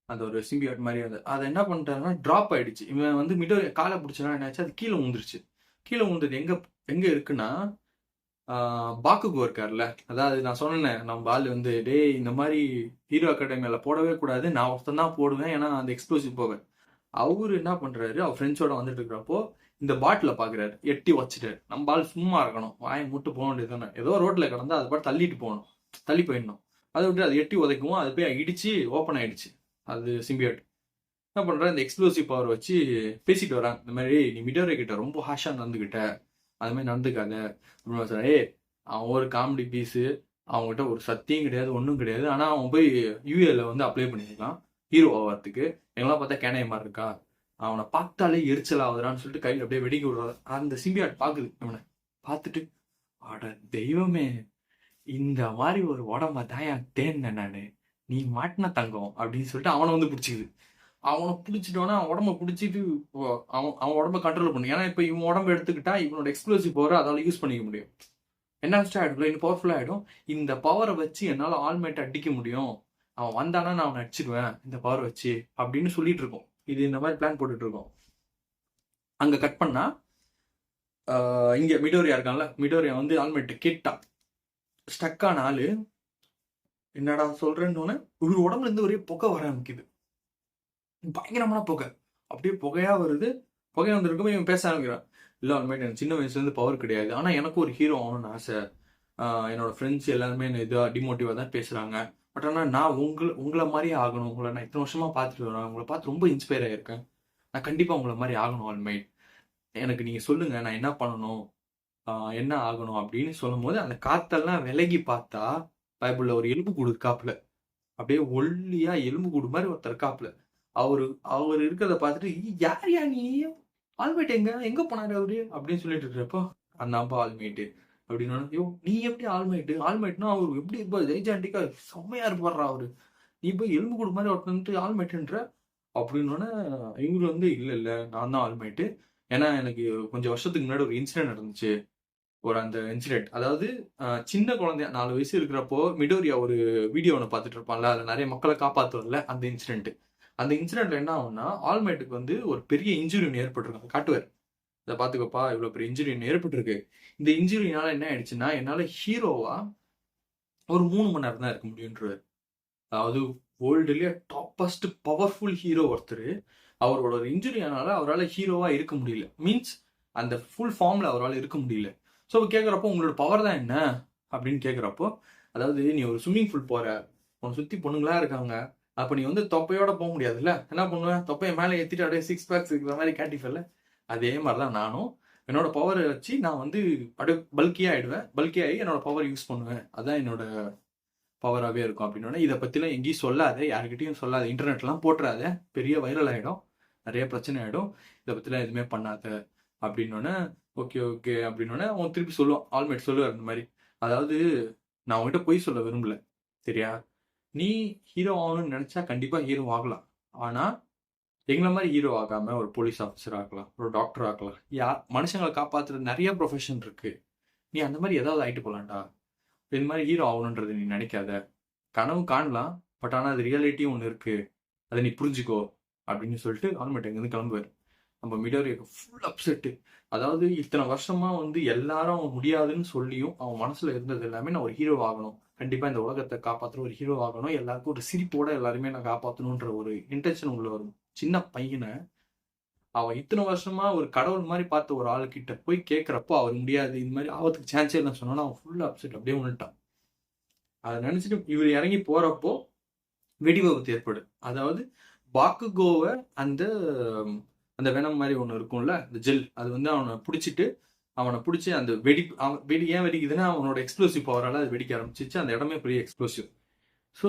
அந்த ஒரு சிம்பியாட் மாதிரி அதை என்ன பண்ணிட்டாருன்னா ட்ராப் ஆயிடுச்சு. இவன் வந்து மிடோரியா காலை பிடிச்சனா என்னாச்சு, அது கீழே ஊந்துருச்சு. கீழே ஊந்தது எங்க இருக்குன்னா, பாக்குகோ இருக்கார்ல, அதாவது நான் சொன்னேன் நம்ம ஆள் வந்து டேய் இந்த மாதிரி ஹீரோ அகாடமியில போடவே கூடாது, நான் ஒருத்தன் தான் போடுவேன், ஏன்னா அந்த எக்ஸ்ப்ளோசிவ் போவேன். அவரு என்ன பண்றாரு, அவர் ஃப்ரெண்ட்ஸோட வந்துட்டு இருக்கிறப்போ இந்த பாட்டில பாக்குறாரு, எட்டி வச்சுட்டாரு. நம்ம ஆள் சும்மா இருக்கணும், வாயை மூட்டு போக வேண்டியது தானே, ஏதோ ரோட்ல கிடந்தா அது பாட்டு தள்ளிட்டு போகணும், தள்ளி போயிடணும். அதை விட்டு அது எட்டி உதைக்கவும் அது போய் இடிச்சு ஓப்பன் ஆயிடுச்சு அது சிம்பியாட். என்ன பண்ற, இந்த எக்ஸ்ப்ளோசிவ் பவர் வச்சு பேசிட்டு வராங்க. இந்த மாதிரி நீ மிடோரியா கிட்ட ரொம்ப ஹாஷா நடந்துகிட்ட, அது மாதிரி நடந்துக்காத அப்படின்னு சொல்ற. அவன் ஒரு காமெடி பீஸு, அவங்ககிட்ட ஒரு சத்தியம் கிடையாது, ஒன்றும் கிடையாது, ஆனால் அவன் போய் யூஏல வந்து அப்ளை பண்ணியிருக்கான் ஹீரோ ஆகிறதுக்கு. எங்கெல்லாம் பார்த்தா கேனைய மாதிரி இருக்கா, அவனை பார்த்தாலே எரிச்சல் ஆகுதுறான்னு சொல்லிட்டு கையில் அப்படியே வெடிக்க விடுறாரு. அந்த சிம்பியாட் பார்க்குது, அவனை பார்த்துட்டு அட தெய்வமே, இந்த மாதிரி ஒரு உடம்பா தாயா தேர்ந்தேன் நான், நீ மாட்டின தங்கம் அப்படின்னு சொல்லிட்டு அவனை வந்து பிடிச்சிக்குது. அவனை பிடிச்சிட்டோன்னா அவன் உடம்ப பிடிச்சிட்டு அவன் உடம்ப கண்ட்ரோல் பண்ணு. ஏன்னா இப்போ இவன் உடம்பு எடுத்துக்கிட்டா இவனோட எக்ஸ்ப்ளோசிவ் பவரை அதால யூஸ் பண்ணிக்க முடியும், என்ஹான்ஸ்ட் ஆகிடும், இன்னும் பவர்ஃபுல்லாக ஆகிடும். இந்த பவரை வச்சு என்னால் ஆல்மைட்டை அடிக்க முடியும், அவன் வந்தானா நான் அவனை அடிச்சிடுவேன் இந்த பவரை வச்சு அப்படின்னு சொல்லிட்டு இருக்கோம். இது இந்த மாதிரி பிளான் போட்டுட்டு இருக்கோம். அங்கே கட் பண்ணா இங்கே மிடோரியா இருக்கான்ல, மிடோரியா வந்து ஆல்மைட்டை கேட்டான். ஸ்டக்கான ஆளு என்னடா சொல்றேன்னு ஒரு உடம்புல இருந்து ஒரே புகை வர ஆரம்பிக்குது, பயங்கரமான புகை, அப்படியே புகையா வருது. புகையா வந்திருக்கும், இவன் பேச ஆரம்பிக்கிறான். இல்லை ஆல்மைட் எனக்கு சின்ன வயசுலேருந்து பவர் கிடையாது, ஆனால் எனக்கு ஒரு ஹீரோ ஆகணும்னு ஆசை, என்னோட ஃப்ரெண்ட்ஸ் எல்லாருமே என்ன இதாக டிமோட்டிவாக தான் பேசுகிறாங்க, பட் ஆனால் நான் உங்களை மாதிரியே ஆகணும், உங்களை நான் இத்தனை வருஷமாக பார்த்துட்டு வரேன், உங்களை பார்த்து ரொம்ப இன்ஸ்பயர் ஆகியிருக்கேன், நான் கண்டிப்பா உங்கள மாரி ஆகணும் ஆல்மைட். எனக்கு நீங்க சொல்லுங்க நான் என்ன பண்ணணும்? என்ன ஆகணும்? அப்படின்னு சொல்லும்போது, அந்த காத்தெல்லாம் விலகி பார்த்தா, பைபிள்ல ஒரு எலும்புக்கூடு இருக்காப்புல. அப்படியே ஒல்லியா எலும்புக்கூடு மாரி ஒருத்தர் இருக்காப்புல. அவரு அவரு இருக்கிறத பார்த்துட்டு, யார்யா நீ? ஆல்மைட் எங்க? எங்க போனாரு அவரு?" அப்படின்னு சொல்லிட்டு இருக்கிறப்போ, "அதான்ப்பா ஆல்மைட்டு." அப்படின்னோனே, "யோவ்! நீ எப்படி ஆல்மைட்டு? ஆல்மைட்னா அவரு எப்படி இருப்பாரு? ஜெய்ஜாண்டிக்கா செம்மையா இருப்பார்றா அவரு. நீ போய் எலும்புக்கூடு மாரி ஒருத்தன் வந்துட்டு ஆல்மைட்டுன்ற?" அப்படின்னோனே, இவரு வந்து, "இல்ல, இல்ல. நான் தான் ஆல்மைட்டு. ஏன்னா எனக்கு கொஞ்சம் வருஷத்துக்கு முன்னாடி ஒரு இன்சிடென்ட் நடந்துச்சு." ஒரு அந்த இன்சிடென்ட். அதாவது சின்ன குழந்தையா 4 வயசு இருக்கிறப்போ, மிடோரியா ஒரு வீடியோ ஒண்ணு பார்த்துட்டு இருப்பான்ல. அதுல நெறைய மக்கள காப்பாத்துவார்ல, அந்த இன்சிடென்ட். அந்த இன்சிடென்ட்ல என்ன ஆகும்னா, ஆல்மைட்டுக்கு வந்து ஒரு பெரிய இன்ஜுரி ஒண்ணு ஏற்பட்டிருக்கும். காட்டுவாரு. "இத பார்த்துக்கோப்பா, இவ்வளோ பெரிய இன்ஜுரி ஒண்ணு ஏற்பட்டிருக்கு. இந்த இன்ஜுரினால என்ன ஆயிடுச்சுன்னா, என்னால ஹீரோவா ஒரு 3 மணி நேரம் தான் இருக்க முடியுன்றுவாரு." அதாவது வேர்ல்டுலயே டாப்பஸ்ட் பவர்ஃபுல் ஹீரோ ஒருத்தரு. அவரோட ஒரு இன்ஜுரியானால அவரால ஹீரோவா இருக்க முடியல. மீன்ஸ் அந்த ஃபுல் ஃபார்ம்ல அவரால இருக்க முடியல. ஸோ கேட்கிறப்போ உங்களோட பவர் தான் என்ன? அப்படின்னு கேட்கிறப்போ, அதாவது நீ ஒரு ஸ்விம்மிங் பூல் போற. உன்ன சுத்தி பொண்ணுங்களா இருக்காங்க. அப்ப நீ வந்து தொப்பையோட போ முடியாதுல்ல. என்ன பண்ணுவ? தொப்பைய மேல ஏத்திட்டு அப்படியே சிக்ஸ் பேக்ஸ் இருக்கிற மாரி காட்டிப்பல்ல. அதே மாரி தான் நானும். என்னோட பவர வச்சு நான் வந்து அப்படியே பல்கியா ஆயிடுவேன். பல்கி ஆயி என்னோட பவர் யூஸ் பண்ணுவேன். அதான் என்னோட பவராவே இருக்கும் அப்படின்னோனே, இத பத்திலாம் எங்கேயும் சொல்லாத, யார்கிட்டயும் சொல்லாத, இன்டர்நெட்லாம் போட்றாத, பெரிய வைரல் ஆயிடும். நெறைய பிரச்சனை ஆயிடும். இத பத்திலாம் எதுவுமே பண்ணாத அப்படின்னோனே, ஓகே, ஓகே அப்படின்னோனே, அவன் திருப்பி சொல்லுவான். ஆல்மேட் சொல்லுவாரு இந்த மாரி. அதாவது நான் உன்கிட்ட பொய் சொல்ல விரும்பல. சரியா? நீ ஹீரோ ஆகணும்னு நெனச்சா கண்டிப்பா ஹீரோ ஆகலாம். ஆனா, எங்கள மாரி ஹீரோ ஆகாம ஒரு போலீஸ் ஆஃபீசர் ஆகலாம். ஒரு டாக்டர் ஆகலாம். மனுஷங்கள காப்பாத்துற நெறைய ப்ரொஃபஷன் இருக்கு. நீ அந்த மாரி ஏதாவது ஆயிட்டு போலாம்டா. இந்த மாரி ஹீரோ ஆகணும்ன்றத நீ நெனைக்காத. கனவு காணலாம். பட் ஆனா அது ரியாலிட்டியும் ஒண்ணு இருக்கு. அத நீ புரிஞ்சுக்கோ அப்படின்னு சொல்லிட்டு ஆல்மேட் அங்கேருந்து கிளம்புவாரு. நம்ம மிடோரியாக்கு ஃபுல் அப்செட். அதாவது இத்தனை வருஷமா வந்து எல்லாரும் அவன் முடியாதுன்னு சொல்லியும் அவன் மனசுல இருந்தது எல்லாமே நான் ஒரு ஹீரோ ஆகணும். கண்டிப்பா இந்த உலகத்தை காப்பாத்துற ஒரு ஹீரோ ஆகணும். எல்லாருக்கும் ஒரு சிரிப்போட எல்லாருமே நான் காப்பாத்தணும்ன்ற ஒரு இன்டென்ஷன் உள்ள ஒரு சின்ன பையனை அவன் இத்தனை வருஷமா ஒரு கடவுள் மாதிரி பார்த்த ஒரு ஆள் கிட்ட போய் கேட்கிறப்போ அவர் முடியாது இந்த மாதிரி ஆவத்துக்கு சான்ஸே இல்லைன்னு சொன்னா அவன் ஃபுல் அப்செட் அப்படியே வந்துட்டான். அதை நினைச்சிட்டு இவர் இறங்கி போறப்போ வெடி விபத்து ஏற்படும். அதாவது பாக்குகோவை அந்த அந்த வெனம் மாதிரி ஒன்று இருக்கும்ல, இந்த ஜெல் அது வந்து அவனை பிடிச்சி அந்த வெடி ஏன் வெடிக்குதுன்னா அவனோட எக்ஸ்ப்ளோசிவ் பவரால் அது வெடிக்க ஆரம்பிச்சிச்சு. அந்த இடமே பெரிய எக்ஸ்ப்ளோசிவ். ஸோ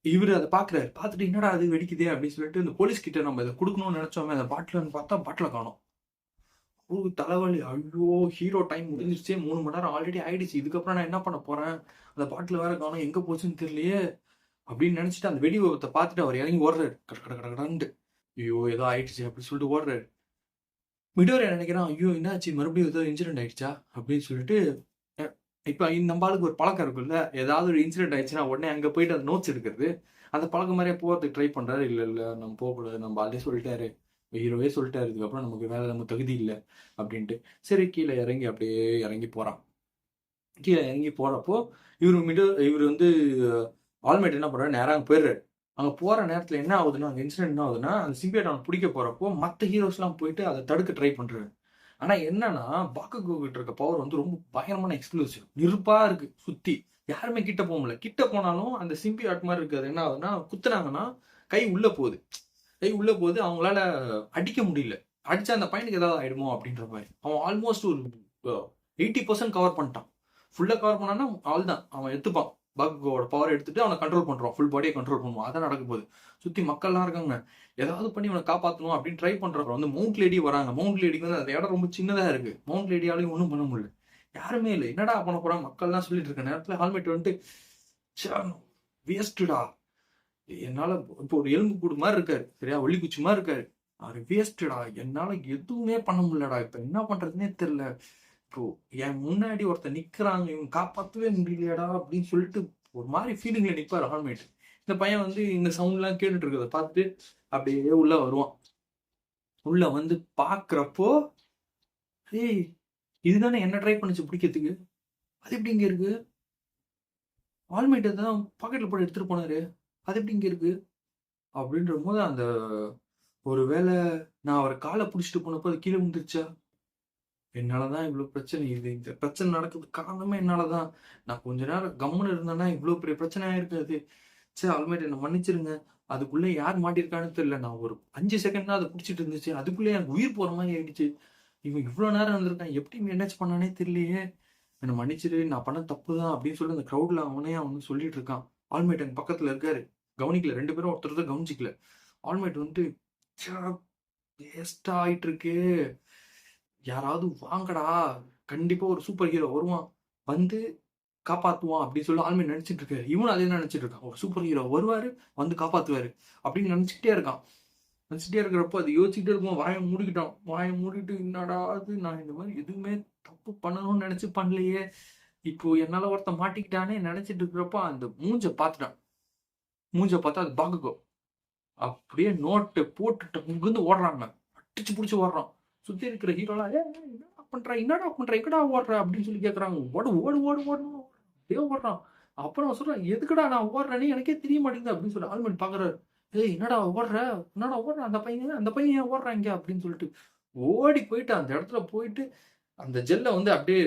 இவர் அதை பார்க்குறாரு. பார்த்துட்டு என்னடா அது வெடிக்குதே அப்படின்னு சொல்லிட்டு இந்த போலீஸ் கிட்ட நம்ம இதை கொடுக்கணும்னு நினைச்சோமே, அந்த பாட்டில்னு பார்த்தா பாட்டில காணோம். ஒரு தலைவலி. ஐயோ, ஹீரோ டைம் முடிஞ்சிருச்சே, 3 மணி நேரம் ஆல்ரெடி ஆயிடுச்சு. இதுக்கப்புறம் நான் என்ன பண்ண போறேன்? அந்த பாட்டில் வேற காணோம், எங்க போச்சுன்னு தெரியலையே அப்படின்னு நினைச்சிட்டு அந்த வெடி விபத்தை பார்த்துட்டு அவர் இறங்கி ஓடுறாரு. கட கட கட கடன்ட்டு. ஐயோ ஏதோ ஆயிடுச்சு அப்படின்னு சொல்லிட்டு ஓடுறாரு. மிடோரியா நினைக்கிறான், ஐயோ என்னாச்சு, மறுபடியும் ஏதோ இன்சிடென்ட் ஆயிடுச்சா அப்படின்னு சொல்லிட்டு இப்ப நம்ம ஆளுக்கு ஒரு பழக்கம் இருக்குல்ல, ஏதாவது ஒரு இன்சிடென்ட் ஆயிடுச்சுன்னா உடனே அங்க போயிட்டு அந்த நோட்ஸ் எடுக்கிறது. அந்த பழக்கம் மாதிரியே போறதுக்கு ட்ரை பண்றாரு. இல்ல இல்ல நம்ம போகக்கூடாது, நம்ம ஆல்ரெடி சொல்லிட்டாரு, ஹீரோவே சொல்லிட்டாரு, இதுக்கப்புறம் நமக்கு வேலை நம்ம தகுதி இல்லை அப்படின்ட்டு. சரி கீழே இறங்கி அப்படியே இறங்கி போறான். கீழே இறங்கி போறப்போ இவர் வந்து ஆல்மேட் என்ன பண்றாரு, நேரா அங்க போயிடுறாரு. அங்க போற நேரத்துல என்ன ஆகுதுன்னா, அங்க இன்சிடென்ட் என்ன ஆகுதுன்னா, அந்த சிம்பியட் அவன் பிடிக்க போறப்போ மத்த ஹீரோஸ் எல்லாம் போயிட்டு அதை தடுக்க ட்ரை பண்றாரு. ஆனா என்னன்னா, பாக்குகோ கிட்ட இருக்க பவர் வந்து ரொம்ப பயங்கரமான எக்ஸ்ப்ளோசிவ். நெருப்பா இருக்கு சுத்தி. யாருமே கிட்ட போக முடியல. கிட்ட போனாலும் அந்த சிம்பியாட் மாதிரி இருக்கிறது என்ன ஆகுதுன்னா, குத்துனாங்கன்னா கை உள்ள போகுது. கை உள்ள போகுது, அவங்களால அடிக்க முடியல. அடிச்சா அந்த பையனுக்கு ஏதாவது ஆயிடுமோ அப்படின்ற மாதிரி. அவன் ஆல்மோஸ்ட் ஒரு 80% கவர் பண்ணிட்டான். ஃபுல்லா கவர் பண்ணான்னா ஆள் தான் அவன் எடுத்துப்பான். பாக்குகோவோட பவர் எடுத்துட்டு அவனை கண்ட்ரோல் பண்றான். ஃபுல் பாடியை கண்ட்ரோல் பண்ணுவான். அதான் நடக்க போகுது. சுத்தி மக்கள்லாம் இருக்காங்க. ஏதாவது பண்ணி இவனை காப்பாற்றணும் அப்படின்னு ட்ரை பண்றப்ப வந்து மவுண்ட் லேடி வராங்க. மவுண்ட் லேடிக்கு வந்து அந்த இடம் ரொம்ப சின்னதா இருக்கு. மவுண்ட் லேடியாலையும் ஒன்றும் பண்ண முடியல. யாருமே இல்லை. என்னடா பண்ண போறாங்க மக்கள்லாம் சொல்லிட்டு இருக்க நேரத்துல ஹால்மெட் வந்துட்டு வேஸ்ட்டுடா, என்னால இப்போ ஒரு எலும்பு கூடு மாதிரி இருக்காரு, சரியா, ஒல்லிக்குச்சி மாதிரி இருக்காரு. அவரு வேஸ்ட்டுடா, என்னால எதுவுமே பண்ண முடியலடா, இப்ப என்ன பண்றதுன்னே தெரியல. இப்போ என் முன்னாடி ஒருத்தர் நிக்கிறாங்க, இவங்க காப்பாற்றவே முடியலையாடா அப்படின்னு சொல்லிட்டு ஒரு மாதிரி ஃபீலிங்ல நிப்பாரு ஹால்மேட். இந்த பையன் வந்து இந்த சவுண்ட் எல்லாம் கேட்டுட்டு இருக்கிறத பார்த்துட்டு அப்படியே உள்ள வருவான். உள்ள வந்து பாக்குறப்போ, ஏய் இதுதானே என்ன ட்ரை பண்ணுச்சு பிடிக்கிறதுக்கு, அது எப்படி இங்க இருக்கு? ஆல்மேட் தான் பாக்கெட்ல போட்டு எடுத்துட்டு போனாரு, அது எப்படி இங்க இருக்கு அப்படின்ற போது அந்த ஒருவேளை நான் அவரை காலை பிடிச்சிட்டு போனப்போ அது கீழே விழுந்துருச்சா? என்னாலதான் இவ்வளவு பிரச்சனை. இந்த பிரச்சனை நடக்கிறதுக்கு காரணமே என்னாலதான். நான் கொஞ்ச நேரம் கம்முன்னு இருந்தேன்னா இவ்வளவு பெரிய பிரச்சனை ஆயிருக்காது. சரி ஆல்மைட் என்ன மன்னிச்சிருங்க. அதுக்குள்ள யார் மாட்டியிருக்கான்னு தெரியல. நான் ஒரு 5 செகண்ட் தான் அத புடிச்சிட்டு இருந்துச்சு. அதுக்குள்ளயே எனக்கு உயிர் போற மாரி ஆயிடுச்சு. இவன் இவ்ளோ நேரம் இருந்திருக்கான். எப்படி மேனேஜ் பண்ணானே தெரியலையே! என்ன மன்னிச்சிடு. நான் பண்ணது தப்பு தான் அப்படின்னு சொல்லி அந்த கிரவுட்ல அவன் சொல்லிட்டு இருக்கான். ஆல்மைட் என் பக்கத்துல இருக்காரு. கவனிக்கல. 2 பேரும் ஒருத்தர் ஒருத்தர் கவனிச்சுக்கல. ஆல்மைட் வந்துட்டு, ச்ச வேஸ்ட்டா ஆயிட்டு இருக்கே! யாராவது வாங்கடா! கண்டிப்பா ஒரு சூப்பர் ஹீரோ வருவான். வந்து காப்பாத்துவான் அப்படின்னு சொல்லி ஆல்மைட் நெனச்சுட்டு இருக்காரு. இவனும் அதே தான் நெனச்சுட்டு இருக்கான். ஒரு சூப்பர் ஹீரோ வருவாரு, வந்து காப்பாத்துவாரு அப்படின்னு நெனச்சுக்கிட்டே இருக்கான். நெனச்சுட்டே இருக்கிறப்போ அது யோசிச்சுட்டே இருக்கும்போது வாய மூடிக்கிட்டான். வாய மூடிட்டு என்னடா இது நான் இந்த மாரி எதுவுமே தப்பு பண்ணணும்னு நெனச்சு பண்ணலையே! இப்போ என்னால ஒருத்தன் மாட்டிக்கிட்டானே நெனச்சிட்டு இருக்கிறப்போ அந்த மூஞ்ச பாத்துட்டான். மூஞ்ச பாத்தா அது பாக்குகோ. அப்படியே நோட்டு போட்டுட்டு அங்கிருந்து ஓடுறாங்க. அடிச்சு புடிச்சு ஓடுறான். சுத்தி இருக்கிற ஹீரோலாம் "ஏய் ஏய், என்னடா பண்ற? என்னடா பண்ற? எங்கடா ஓடுற?" அப்படின்னு சொல்லி கேட்கறாங்க. ஓடு ஓடு ஓடு ஓடுன்னு அப்படியே ஓடுறான். அப்புறம் அவன் சொல்றான், "எதுக்குடா நான் ஓடுறேன்னு எனக்கே தெரிய மாட்டேங்குது" அப்படின்னு சொல்லி ஆல்மண்ட் பாக்குறாரு. "ஏய் என்னடா ஓடுற? என்னடா ஓடுற? அந்த பையன் ஏன் ஓடுறான் இங்க?" அப்படின்னு சொல்லிட்டு ஓடி போயிட்டு அந்த இடத்துல போயிட்டு அந்த ஜெல்ல வந்து அப்படியே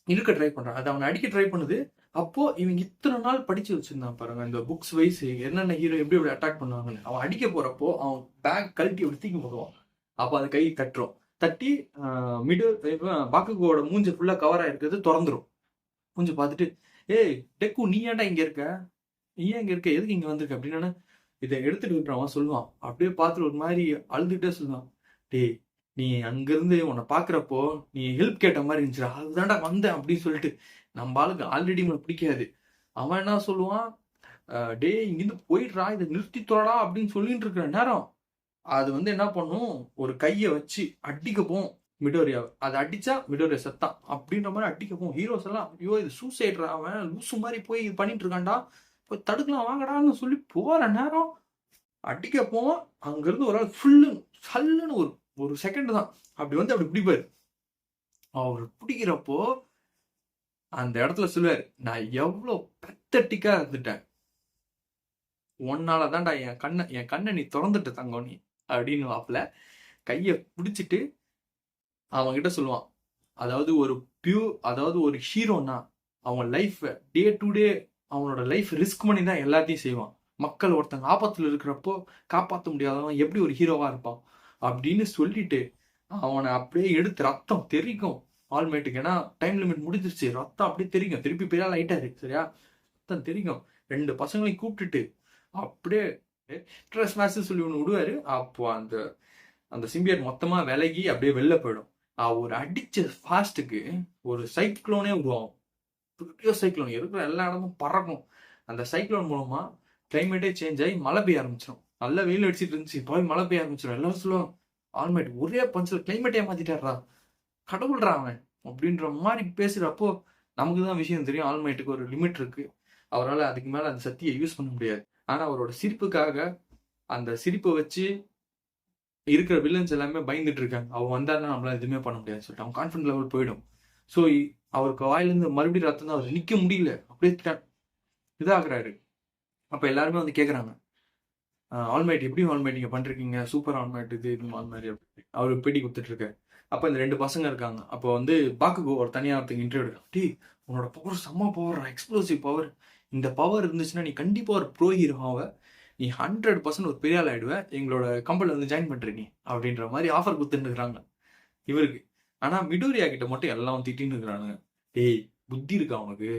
இழுக்க ட்ரை பண்றான். அது அவன அடிக்க ட்ரை பண்ணுது. அப்போ இவன் இத்தன நாள் படிச்சு வச்சிருந்தான் பாருங்க. இந்த புக்ஸ் வைஸ் என்னென்ன ஹீரோ எப்படி எப்படி அட்டாக் பண்ணுவாங்கன்னு. அவன் அடிக்க போறப்போ அவன் பேக் கழட்டி அப்படி தூக்கி போடுவான். அப்ப அது கை தட்டுரும். தட்டி மிடில் பாக்குகோட மூஞ்சி ஃபுல்லா கவர் ஆயிருக்கிறது தொறந்துரும். மூஞ்சி பார்த்துட்டு, "ஏய் டெக்கு நீ ஏன்டா இங்க இருக்க? நீ ஏன் இங்க இருக்க? எதுக்கு இங்க வந்திருக்க?" அப்படின்னா இத எடுத்துட்டு இருக்கிறவன் சொல்லுவான். அப்படியே பார்த்துட்டு ஒரு மாரி அழுதுட்டே சொல்லுவான். "டேய் நீ அங்கிருந்து உன்னை பாக்குறப்போ நீ ஹெல்ப் கேட்ட மாதிரி இருந்துச்சுடா. அதுதான்டா வந்தேன்" அப்படின்னு சொல்லிட்டு நம்ம ஆளுக்கு ஆல்ரெடி இவனை பிடிக்காது. அவன் என்ன சொல்லுவான், "டேய் இங்கிருந்து போயிடுறா, இதை நிறுத்தி தொலைடா" அப்படின்னு சொல்லிட்டு இருக்கிற நேரம் அது வந்து என்ன பண்ணும், ஒரு கையை வச்சு அடிக்க போகும் மிடோரியாவை. அதை அடிச்சா மிடோரியா செத்தான் அப்படின்ற மாதிரி அடிக்க போகும். ஹீரோஸ் எல்லாம் ஐயோ இது சூசைட்ரா, அவன் லூசு மாதிரி போய் இது பண்ணிட்டு இருக்கான்டா, போய் தடுக்கலாம் வாங்கடான்னு சொல்லி போற நேரம் அடிக்க போவோம். அங்கிருந்து ஒரு ஆள் ஃபுல்லு சல்லுன்னு ஒரு ஒரு செகண்ட் தான் அப்படி வந்து அப்படி பிடிப்பாரு. அவர் பிடிக்கிறப்போ அந்த இடத்துல சொல்லுவாரு, "நான் எவ்வளோ பெத்தட்டிக்கா இருந்துட்டேன். உன்னால தான்டா என் கண்ணை நீ திறந்துட்ட தங்கம் நீ" அப்படின்னு வாப்புல கையை பிடிச்சிட்டு அவன்கிட்ட சொல்லுவான். அதாவது அதாவது ஒரு ஹீரோனா அவன் லைஃப் டே டு டே அவனோட லைஃப் ரிஸ்க் பண்ணி தான் எல்லாத்தையும் செய்வான். மக்கள் ஒருத்தங்க ஆபத்துல இருக்கிறப்போ காப்பாற்ற முடியாதவன் எப்படி ஒரு ஹீரோவா இருப்பான் அப்படின்னு சொல்லிட்டு அவனை அப்படியே எடுத்து ரத்தம் தெரிக்கும் ஆல்மேட்டுக்கு. ஏன்னா டைம் லிமிட் முடிஞ்சிருச்சு. ரத்தம் அப்படியே தெரிக்கும். திருப்பி பெரிய ஆள் ஆயிட்டாரு சரியா. ரத்தம் தெரிக்கும். 2 பசங்களையும் கூப்பிட்டுட்டு அப்படியே ட்ரெஸ் மேட்ச் சொல்லி ஒன்று விடுவாரு. அப்போ அந்த அந்த சிம்பியட் மொத்தமா விலகி அப்படியே வெளில போயிடும். ஒரு அடிச்ச ஃபாஸ்ட்டுக்கு ஒரு சைக்ளோனே உருவாகும். பெரிய சைக்ளோன் இருக்கிற எல்லா இடமும் பறக்கும். அந்த சைக்ளோன் மூலமா கிளைமேட்டே சேஞ்ச் ஆகி மழை பெய்ய ஆரம்பிச்சிடும். நல்ல வெயில் அடிச்சிட்டு இருந்துச்சு, போய் மழை பெய்ய ஆரம்பிச்சிடும். எல்லாரும் சொல்லுவாங்க, ஆல்மைட் ஒரே பஞ்சில் கிளைமேட்டே மாத்திட்டாரா, கடவுள்றா அவன் அப்படின்ற மாதிரி பேசுறப்போ நமக்கு தான் விஷயம் தெரியும். ஆல்மைட்டுக்கு ஒரு லிமிட் இருக்கு. அவரால் அதுக்கு மேல அந்த சக்தியை யூஸ் பண்ண முடியாது. ஆனா அவரோட சிரிப்புக்காக அந்த சிரிப்பை வச்சு இருக்கிற வில்லன்ஸ் எல்லாமே பயந்துட்டு இருக்காங்க. அவன் வந்தாருன்னா நம்மளால எதுவுமே பண்ண முடியாது சொல்லிட்டு அவன் கான்ஃபிடன்ட் லெவல் போயிடும். ஸோ அவருக்கு வாயிலிருந்து மறுபடியும் ரத்தம் தான் அவர் நிக்க முடியல. அப்படியே இதாகிறாரு. அப்ப எல்லாருமே வந்து கேட்குறாங்க, ஆல்மைட் எப்படி ஆல்மைட் நீங்க பண்றீங்க, சூப்பர் ஆல்மைட் இது ஆல்மைட் அப்படி அவரு பேட்டி கொடுத்துட்டு இருக்காரு. அப்ப இந்த 2 பசங்க இருக்காங்க. அப்போ வந்து பாக்குகோ ஒரு தனியா ஒருத்தங்க இன்டர்வியூ எடுக்கான். டேய் உன்னோட பவர் செம்ம பவர், எக்ஸ்ப்ளோசிவ் பவர். இந்த பவர் இருந்துச்சுன்னா நீ கண்டிப்பா ஒரு ப்ரோ ஹீரோ ஆவ. நீ 100% ஒரு பெரிய ஆள் ஆயிடுவ. எங்களோட கம்பெனில வந்து ஜாயின் பண்ற நீ அப்படின்ற மாதிரி ஆஃபர் கொடுத்துட்டு இருக்கிறாங்க இவருக்கு. ஆனா மிடோரியா கிட்ட மட்டும் எல்லாம் திட்டின்னு இருக்கிறானுங்க. டேய் புத்தி இருக்கா அவனுக்கு?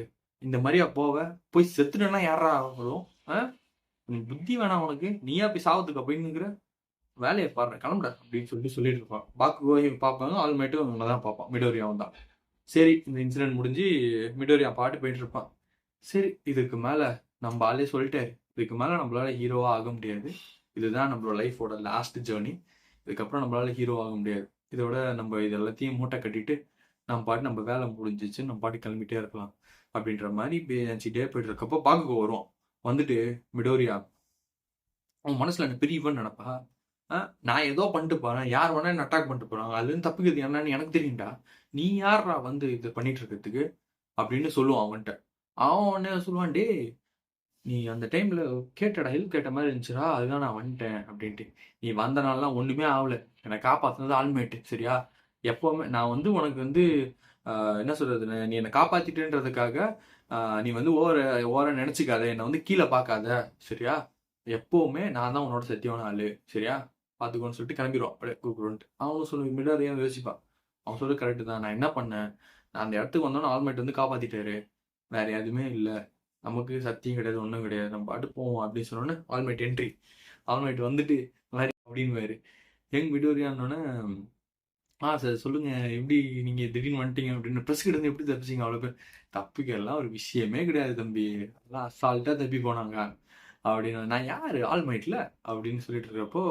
இந்த மாதிரியா போவ? போய் செத்துனா யாரா ஆகணும்? புத்தி வேணாம் உனக்கு? நீயா போய் சாவத்துக்கு அப்படின்னு வேலையை பாடுற கிளம்புற அப்படின்னு சொல்லிட்டு இருப்பான். பாக்குகோயும் பார்ப்பாங்க, ஆல்மேட்டும் அவங்க தான் பார்ப்பான். மிடோரியாவும் தான். சரி இந்த இன்சிடென்ட் முடிஞ்சு மிடோரியா பாட்டு போயிட்டு இருப்பான். சரி இதுக்கு மேல நம்ம ஆளே சொல்லிட்டாரு, இதுக்கு மேல நம்மளால ஹீரோவா ஆக முடியாது. இதுதான் நம்மளோட லைஃபோட லாஸ்ட் ஜேர்னி. இதுக்கப்புறம் நம்மளால ஹீரோ ஆக முடியாது. இதோட நம்ம இது எல்லாத்தையும் மூட்டை கட்டிட்டு நம்ம பாட்டு நம்ம வேலை முடிஞ்சிச்சு, நம்ம பாட்டு கிளம்பிட்டே இருக்கலாம் அப்படின்ற மாதிரி நினச்சிட்டே போயிட்டு இருக்கப்போ பாக்குகோ வருவான். வந்துட்டு மிடோரியா அவன் மனசுல என்ன பெரிய இவன் நினைப்பா, நான் ஏதோ பண்ணிட்டு போறேன், யார் வேணா என்ன அட்டாக் பண்ணிட்டு போறாங்க, அதுலேருந்து தப்பிக்கிறது என்னன்னு எனக்கு தெரியும்டா, நீ யாரா வந்து இது பண்ணிட்டு இருக்கிறதுக்கு அப்படின்னு சொல்லுவான் அவன்கிட்ட. அவன் உடனே சொல்லுவான், டே நீ அந்த டைம்ல கேட்டடா ஹெல்ப் கேட்ட மாதிரி இருந்துச்சுடா, அதுதான் நான் வந்துட்டேன் அப்படின்ட்டு. நீ வந்த நாள்லாம் ஒண்ணுமே ஆகல, என்னை காப்பாத்துனது ஆல்மேட்டு சரியா. எப்பவுமே நான் வந்து உனக்கு வந்து என்ன சொல்றது, நீ என்னை காப்பாத்திட்டேன்றதுக்காக நீ வந்து ஓர நினைச்சுக்காத, என்னை வந்து கீழே பார்க்காத, சரியா? எப்பவுமே நான் தான் உன்னோட சத்தியமான ஆளு, சரியா? பார்த்துக்கோன்னு சொல்லிட்டு கிளம்பிடுவான் அப்படியே கூப்பிடுன்ட்டு. அவனும் சொல்லி மிடாரியாக யோசிப்பான். அவன் சொல்ல கரெக்டு தான், நான் என்ன பண்ணேன், நான் அந்த இடத்துக்கு வந்தோன்னே ஆல்மைட் வந்து காப்பாத்திட்டாரு, வேற எதுவுமே இல்லை, நமக்கு சத்தியம் கிடையாது, ஒன்றும் கிடையாது, நம்ம பாட்டு போவோம் அப்படின்னு சொன்னோன்னே ஆல்மைட் என்ட்ரி. ஆல்மைட் வந்துட்டு மாதிரி அப்படின்னு யங் மிடோரியான்னொன்னே, சார் சொல்லுங்க, எப்படி நீங்க திடீர்னு வந்துட்டீங்க அப்படின்னு, ப்ரெஸ் கிட்ட இருந்து எப்படி தப்பிச்சிங்க அவ்வளோ பேர்? தப்பிக்க எல்லாம் ஒரு விஷயமே கிடையாது தம்பி, எல்லாம் அசால்ட்டா தப்பி போனாங்க அப்படின்னு. நான் யாரு, ஆல்மைட்ல அப்படின்னு சொல்லிட்டு இருக்கப்போ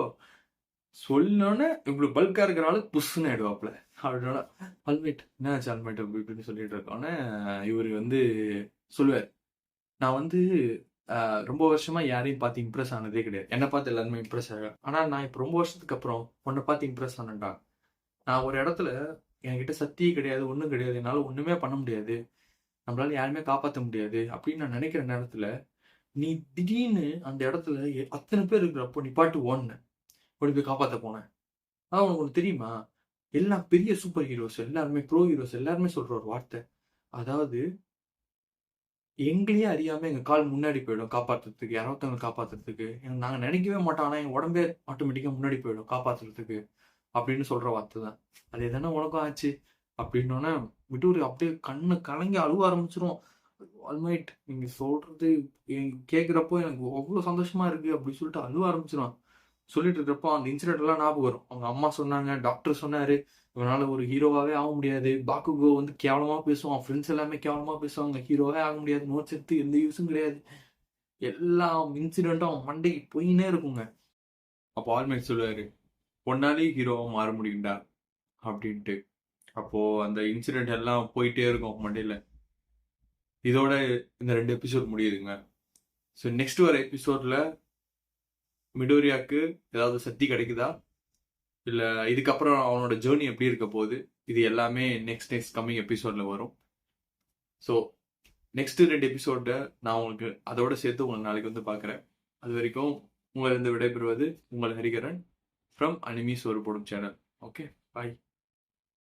சொன்னோன்னே இப்படி பல்கா இருக்கிற ஆளு புஷ்ன்னு ஆயிடுவாப்புல. அப்படின்னா ஆல்மைட் என்ன ஆச்சு ஆல்மைட் அப்படி இப்படின்னு சொல்லிட்டு இருக்கோன்னே இவர் வந்து சொல்லுவார், நான் வந்து ரொம்ப வருஷமா யாரையும் பார்த்து இம்ப்ரெஸ் ஆனதே கிடையாது, என்னை பார்த்து எல்லாருமே இம்ப்ரெஸ் ஆகும், ஆனால் நான் இப்போ ரொம்ப வருஷத்துக்கு அப்புறம் உன்னை பார்த்து இம்ப்ரெஸ் ஆனேன்டா. நான் ஒரு இடத்துல என்கிட்ட சக்தியே கிடையாது, ஒன்றும் கிடையாது, என்னால் ஒன்றுமே பண்ண முடியாது, நம்மளால யாருமே காப்பாற்ற முடியாது அப்படின்னு நான் நினைக்கிற நேரத்தில் நீ திடீர்னு அந்த இடத்துல அத்தனை பேர் இருக்கிறப்போ நீ பாட்டு ஓடின, ஓடி போய் காப்பாற்ற போனேன். அதான் உனக்கு ஒன்று தெரியுமா, எல்லாம் பெரிய சூப்பர் ஹீரோஸ் எல்லாருமே, ப்ரோ ஹீரோஸ் எல்லாருமே சொல்ற ஒரு வார்த்தை, அதாவது எங்களையே அறியாம எங்க கால் முன்னாடி போயிடும் காப்பாத்துறதுக்கு, யாரொருத்தவங்க காப்பாத்துறதுக்கு, நாங்க நினைக்கவே மாட்டோம், ஆனா எங்க உடம்பே ஆட்டோமேட்டிக்கா முன்னாடி போயிடும் காப்பாத்துறதுக்கு அப்படின்னு சொல்ற வார்த்தை தான். அதே தானே உனக்கும் ஆச்சு அப்படின்னோடனே விட்டூரி அப்படியே கண்ணு கலங்கி அழுவ ஆரம்பிச்சிரும். ஆல்மைட் நீங்க சொல்றது கேட்குறப்போ எனக்கு அவ்வளோ சந்தோஷமா இருக்கு அப்படின்னு சொல்லிட்டு அழுவ ஆரம்பிச்சிருவான். சொல்லிட்டு இருக்கிறப்போ அந்த இன்சிடென்ட் எல்லாம் ஞாபகம் வரும். அவங்க அம்மா சொன்னாங்க, டாக்டர் சொன்னாரு, இவனால ஒரு ஹீரோவாவே ஆக முடியாது, பாக்குகோ வந்து கேவலமா பேசுவான், ஃப்ரெண்ட்ஸ் எல்லாமே கேவலமா பேசுவாங்க, ஹீரோவே ஆக முடியாது, நோட்ஸ் எடுத்து எந்த யூஸும் கிடையாது, எல்லா இன்சிடென்ட்டும் அவன் மண்டைக்கு போயினே இருக்குங்க. அப்போ ஆல்மைட் சொல்லுவாரு, பொன்னாலே ஹீரோவா மாற முடியும்டா அப்படின்ட்டு. அப்போ அந்த இன்சிடென்ட் எல்லாம் போயிட்டே இருக்கும் மண்டையில. இதோட இந்த 2 எபிசோட் முடியுதுங்க. ஸோ நெக்ஸ்ட் வர எபிசோட்ல மிடோரியாக்கு ஏதாவது சக்தி கிடைக்குதா, இல்ல இதுக்கப்புறம் அவனோட ஜேர்னி எப்படி இருக்க போகுது, இது எல்லாமே நெக்ஸ்ட் கம்மிங் எபிசோட்ல வரும். ஸோ நெக்ஸ்ட் 2 எபிசோட நான் உங்களுக்கு அதோட சேர்த்து உங்களுக்கு நாளைக்கு வந்து பார்க்குறேன். அது வரைக்கும் உங்களிருந்து விடைபெறுவது உங்கள் ஹரிகரன் ஃப்ரம் அனிமி சோறு போடும் சேனல். ஓகே, பாய்.